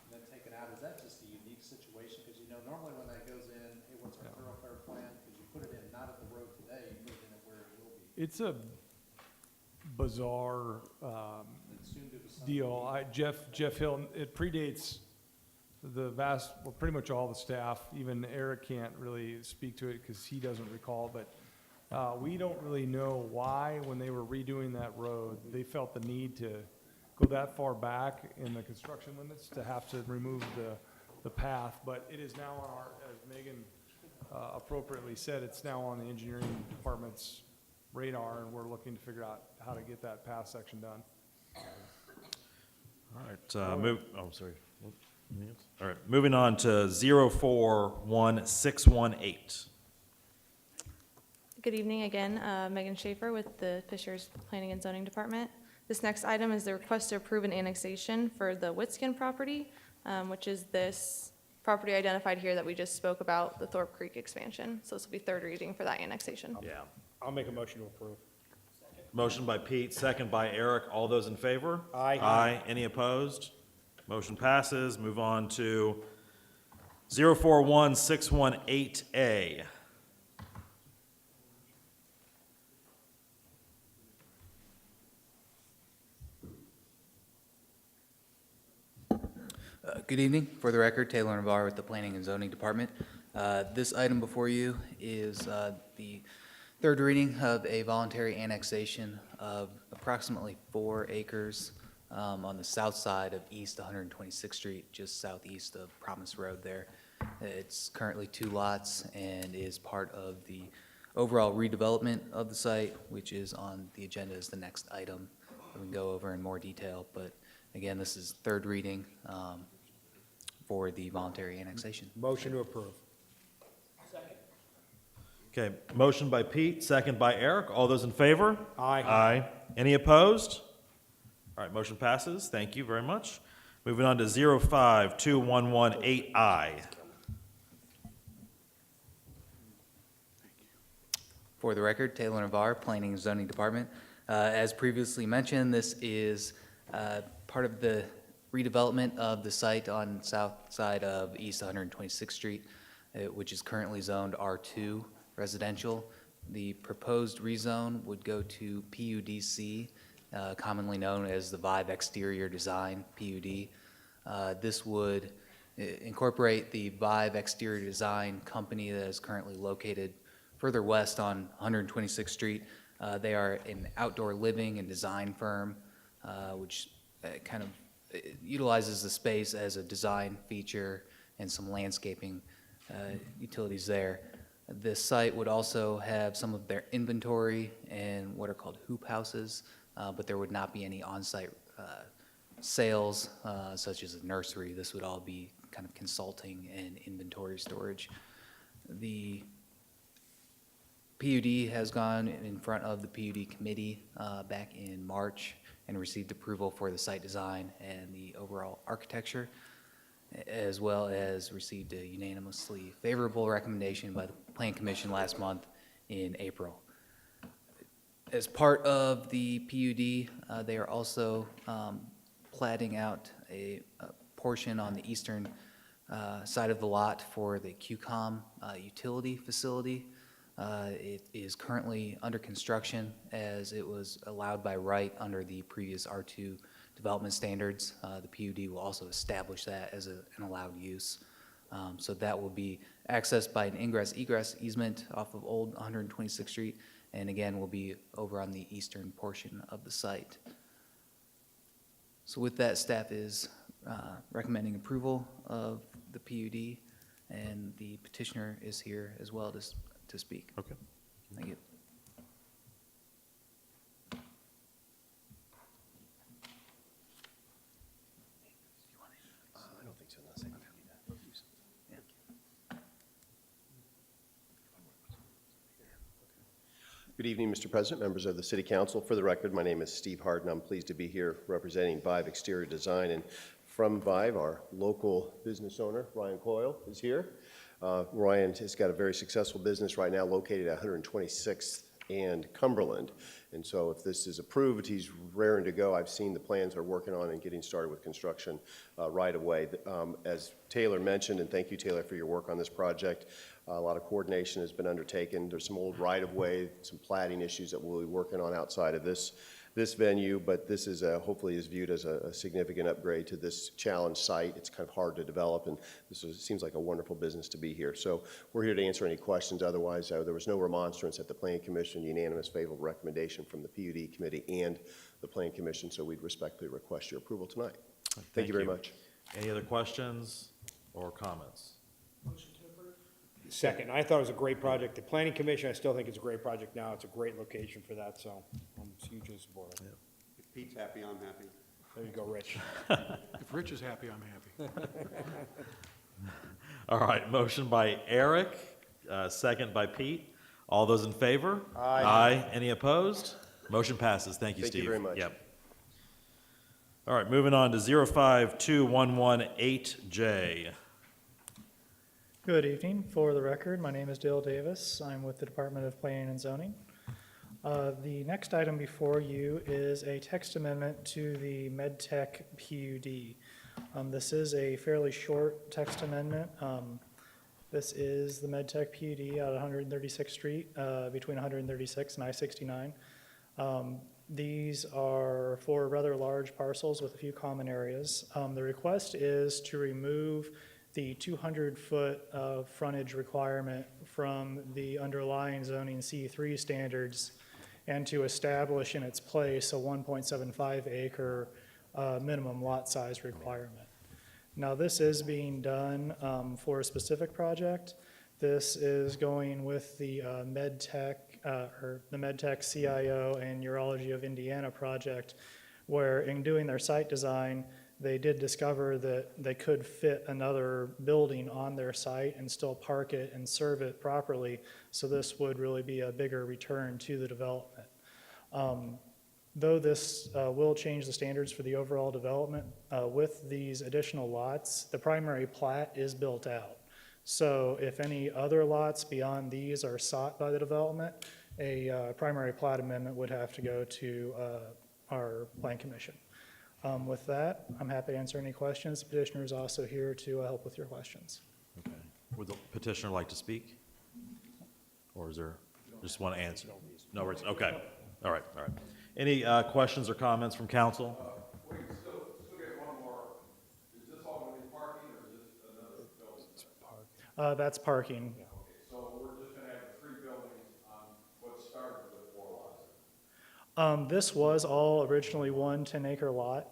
then taken out, is that just a unique situation? Because normally when that goes in, hey, what's our thoroughfare plan? Because you put it in not at the road today, you put it in at where it will be. It's a bizarre, Soon to be something. deal. Jeff Hill, it predates the well, pretty much all the staff. Even Eric can't really speak to it because he doesn't recall, but we don't really know why, when they were redoing that road, they felt the need to go that far back in the construction limits to have to remove the path. But it is now on our, as Megan appropriately said, it's now on the engineering department's radar, and we're looking to figure out how to get that path section done. All right. Sorry. Anything else? All right. Moving on to 041618. Good evening again, Megan Schaefer with the Fishers Planning and Zoning Department. This next item is the request to approve an annexation for the Witskin property, which is this property identified here that we just spoke about, the Thorpe Creek expansion. So this will be third reading for that annexation. Yeah. I'll make a motion to approve. Motion by Pete, second by Eric. All those in favor? Aye. Aye. Any opposed? Motion passes. Move on to 041618A. Good evening. For the record, Taylor Navarre with the Planning and Zoning Department. This item before you is the third reading of a voluntary annexation of approximately 4 acres on the south side of East 126th Street, just southeast of Promise Road there. It's currently 2 lots and is part of the overall redevelopment of the site, which is on the agenda as the next item that we can go over in more detail. But again, this is third reading for the voluntary annexation. Motion to approve. Okay, motion by Pete, second by Eric. All those in favor? Aye. Aye. Any opposed? All right, motion passes. Thank you very much. Moving on to 052118I. For the record, Taylor Navarre, Planning and Zoning Department. As previously mentioned, this is part of the redevelopment of the site on south side of East 126th Street, which is currently zoned R2 residential. The proposed rezone would go to PUDC, commonly known as the Vive Exterior Design, PUD. This would incorporate the Vive Exterior Design company that is currently located further west on 126th Street. They are an outdoor living and design firm, which kind of utilizes the space as a design feature and some landscaping utilities there. This site would also have some of their inventory and what are called hoop houses, but there would not be any on-site sales, such as a nursery. This would all be kind of consulting and inventory storage. The PUD has gone in front of the PUD committee back in March and received approval for the site design and the overall architecture, as well as received a unanimously favorable recommendation by the Plan Commission last month in April. As part of the PUD, they are also platting out a portion on the eastern side of the lot for the QCOM utility facility. It is currently under construction as it was allowed by right under the previous R2 development standards. The PUD will also establish that as an allowed use. So that will be accessed by an ingress-egress easement off of Old 126th Street, and again, will be over on the eastern portion of the site. So with that, staff is recommending approval of the PUD and the petitioner is here as well to speak. Okay. Thank you. I don't think so, unless I need Good evening, Mr. President, members of the City Council. For the record, my name is Steve Harden. I'm pleased to be here representing Vive Exterior Design. And from Vive, our local business owner, Ryan Coyle, is here. Ryan has got a very successful business right now located at 126th and Cumberland. And so if this is approved, he's raring to go. I've seen the plans they're working on and getting started with construction right away. As Taylor mentioned, and thank you, Taylor, for your work on this project, a lot of coordination has been undertaken. There's some old right-of-way, some plating issues that we'll be working on outside of this venue, but this is hopefully is viewed as a significant upgrade to this challenge site. It's kind of hard to develop, and seems like a wonderful business to be here. So we're here to answer any questions. Otherwise, there was no remonstrance at the Planning Commission, unanimous favorable recommendation from the PUD Committee and the Planning Commission, so we'd respectfully request your approval tonight. Thank you very much. Any other questions or comments? Second, I thought it was a great project. The Planning Commission, I still think it's a great project now. It's a great location for that, so I'm hugely supportive. If Pete's happy, I'm happy. There you go, Rich. If Rich is happy, I'm happy. All right, motion by Eric, second by Pete. All those in favor? Aye. Aye. Any opposed? Motion passes. Thank you, Thank you Steve. very much. Yep. All right, moving on to 052118J. Good evening. For the record, my name is Dale Davis. I'm with the Department of Planning and Zoning. The next item before you is a text amendment to the MedTech PUD. This is a fairly short text amendment. This is the MedTech PUD out at 136th Street, between 136 and I-69. These are for rather large parcels with a few common areas. The request is to remove the 200-foot frontage requirement from the underlying zoning C3 standards and to establish in its place a 1.75 acre minimum lot size requirement. Now, this is being done for a specific project. This is going with the MedTech, or the MedTech CIO and Urology of Indiana project, where in doing their site design, they did discover that they could fit another building on their site and still park it and serve it properly. So this would really be a bigger return to the development. Though this will change the standards for the overall development, with these additional lots, the primary plat is built out. So if any other lots beyond these are sought by the development, a primary plat amendment would have to go to our Plan Commission. With that, I'm happy to answer any questions. The petitioner is also here to help with your questions. Okay. Would the petitioner like to speak? Or is there, just want to answer? No worries, okay. All right, all right. Any questions or comments from council? We can still get one more. Is this all going to be parking, or is this another building? That's parking. Okay, so we're just going to have 3 buildings on what started with 4 lots? This was all originally one 10-acre lot.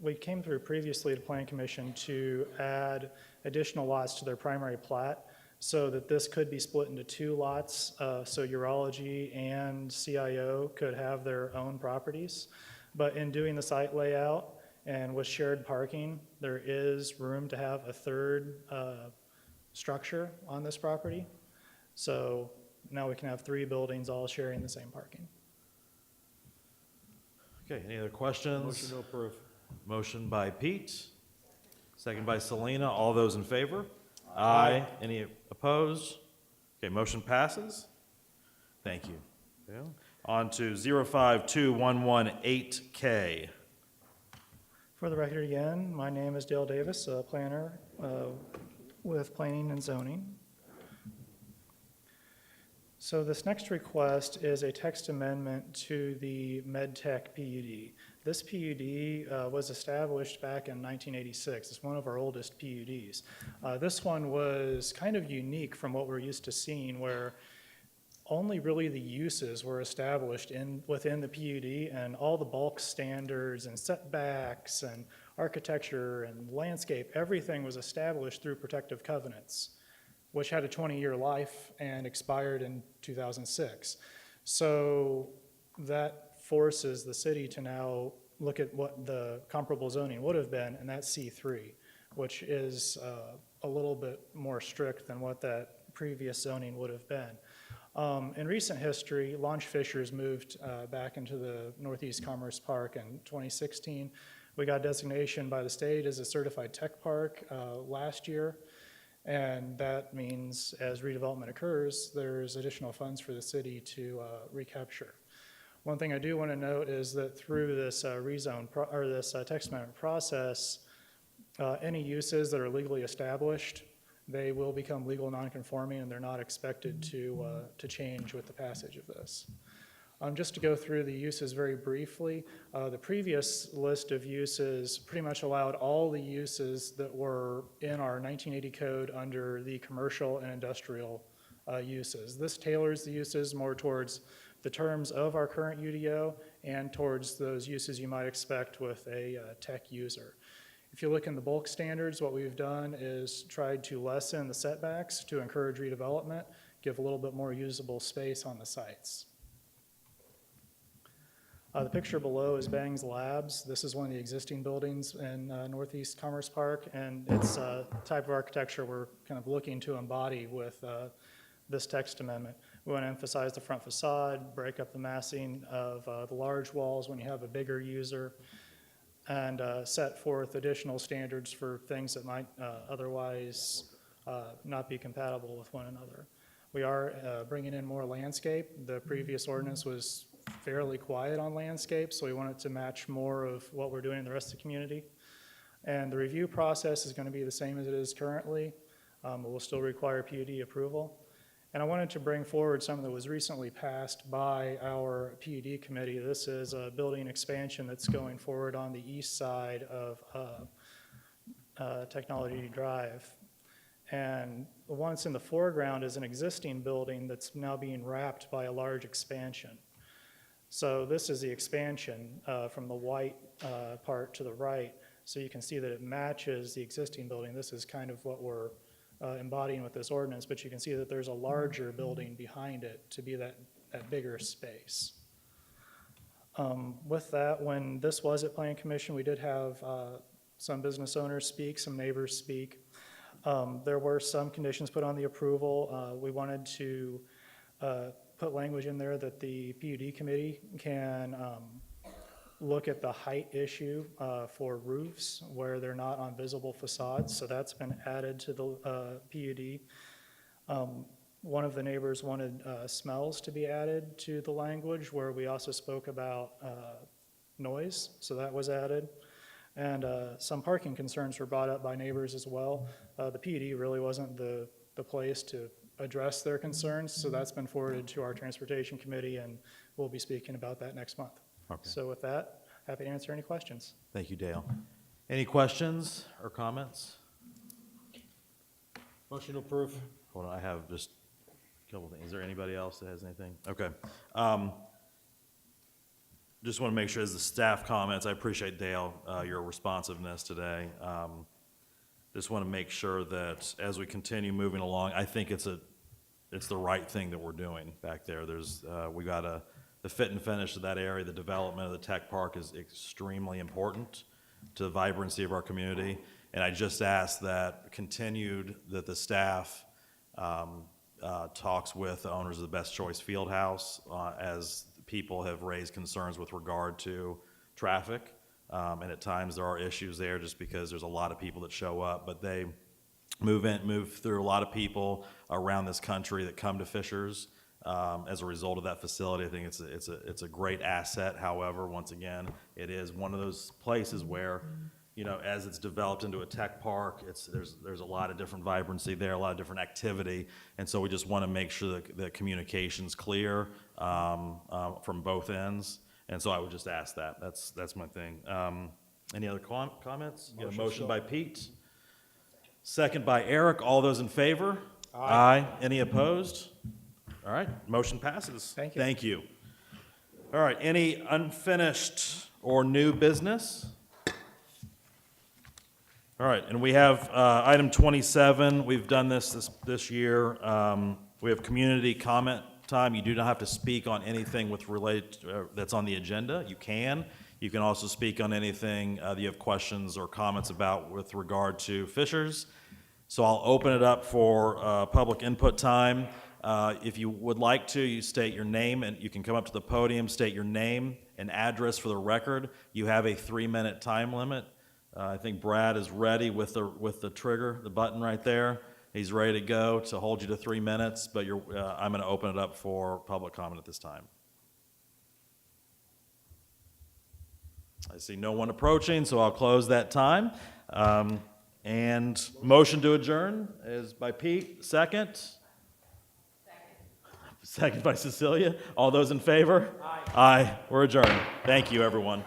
We came through previously to Plan Commission to add additional lots to their primary plat so that this could be split into 2 lots, so urology and CIO could have their own properties. But in doing the site layout and with shared parking, there is room to have a third structure on this property. So now we can have 3 buildings all sharing the same parking. Okay, any other questions? Motion to approve. Motion by Pete, second by Selena. All those in favor? Aye. Any opposed? Okay, motion passes. Thank you. Yeah. On to 052118K. For the record again, my name is Dale Davis, a planner with Planning and Zoning. So this next request is a text amendment to the MedTech PUD. This PUD was established back in 1986. It's one of our oldest PUDs. This one was kind of unique from what we're used to seeing, where only really the uses were established within the PUD, and all the bulk standards and setbacks and architecture and landscape, everything was established through protective covenants, which had a 20-year life and expired in 2006. So that forces the city to now look at what the comparable zoning would have been, and that's C3, which is a little bit more strict than what that previous zoning would have been. In recent history, Launch Fishers moved back into the Northeast Commerce Park in 2016. We got designation by the state as a certified tech park last year, and that means as redevelopment occurs, there's additional funds for the city to recapture. One thing I do want to note is that through this this text amendment process, any uses that are legally established, they will become legal nonconforming, and they're not expected to change with the passage of this. Just to go through the uses very briefly, the previous list of uses pretty much allowed all the uses that were in our 1980 code under the commercial and industrial uses. This tailors the uses more towards the terms of our current UDO and towards those uses you might expect with a tech user. If you look in the bulk standards, what we've done is tried to lessen the setbacks to encourage redevelopment, give a little bit more usable space on the sites. The picture below is Bangs Labs. This is one of the existing buildings in Northeast Commerce Park, and it's a type of architecture we're kind of looking to embody with this text amendment. We want to emphasize the front facade, break up the massing of the large walls when you have a bigger user, and set forth additional standards for things that might otherwise not be compatible with one another. We are bringing in more landscape. The previous ordinance was fairly quiet on landscape, so we want it to match more of what we're doing in the rest of the community. And the review process is going to be the same as it is currently. It will still require PUD approval. And I wanted to bring forward something that was recently passed by our PUD committee. This is a building expansion that's going forward on the east side of Technology Drive. And the one that's in the foreground is an existing building that's now being wrapped by a large expansion. So this is the expansion from the white part to the right. So you can see that it matches the existing building. This is kind of what we're embodying with this ordinance, but you can see that there's a larger building behind it to be that bigger space. With that, when this was at Planning Commission, we did have some business owners speak, some neighbors speak. There were some conditions put on the approval. We wanted to put language in there that the PUD committee can look at the height issue for roofs where they're not on visible facades, so that's been added to the PUD. One of the neighbors wanted smells to be added to the language, where we also spoke about noise, so that was added. And some parking concerns were brought up by neighbors as well. The PUD really wasn't the place to address their concerns, so that's been forwarded to our transportation committee, and we'll be speaking about that next month. Okay. So with that, happy to answer any questions. Thank you, Dale. Any questions or comments? Motion to approve. Hold on, I have just a couple things. Is there anybody else that has anything? Okay. Just want to make sure as the staff comments, I appreciate, Dale, your responsiveness today. Just want to make sure that as we continue moving along, I think it's the right thing that we're doing back there. We got the fit and finish of that area, the development of the tech park is extremely important to the vibrancy of our community. And I just ask that the staff talks with the owners of the Best Choice Fieldhouse as people have raised concerns with regard to traffic. And at times there are issues there just because there's a lot of people that show up, but they move through a lot of people around this country that come to Fishers as a result of that facility. I think it's a great asset. However, once again, it is one of those places where, as it's developed into a tech park, there's a lot of different vibrancy there, a lot of different activity, and so we just want to make sure that the communication's clear from both ends. And so I would just ask that. That's my thing. Any other comments? Get a motion by Pete. Second by Eric. All those in favor? Aye. Any opposed? All right, motion passes. Thank you. Thank you. All right, any unfinished or new business? All right, and we have item 27. We've done this year. We have community comment time. You do not have to speak on anything that's on the agenda. You can. You can also speak on anything that you have questions or comments about with regard to Fishers. So I'll open it up for public input time. If you would like to, you state your name, and you can come up to the podium, state your name and address for the record. You have a 3-minute time limit. I think Brad is ready with the trigger, the button right there. He's ready to go to hold you to 3 minutes, but I'm going to open it up for public comment at this time. I see no one approaching, so I'll close that time. And motion to adjourn is by Pete. Second? Second by Cecilia. All those in favor? Aye. Aye. We're adjourned. Thank you, everyone.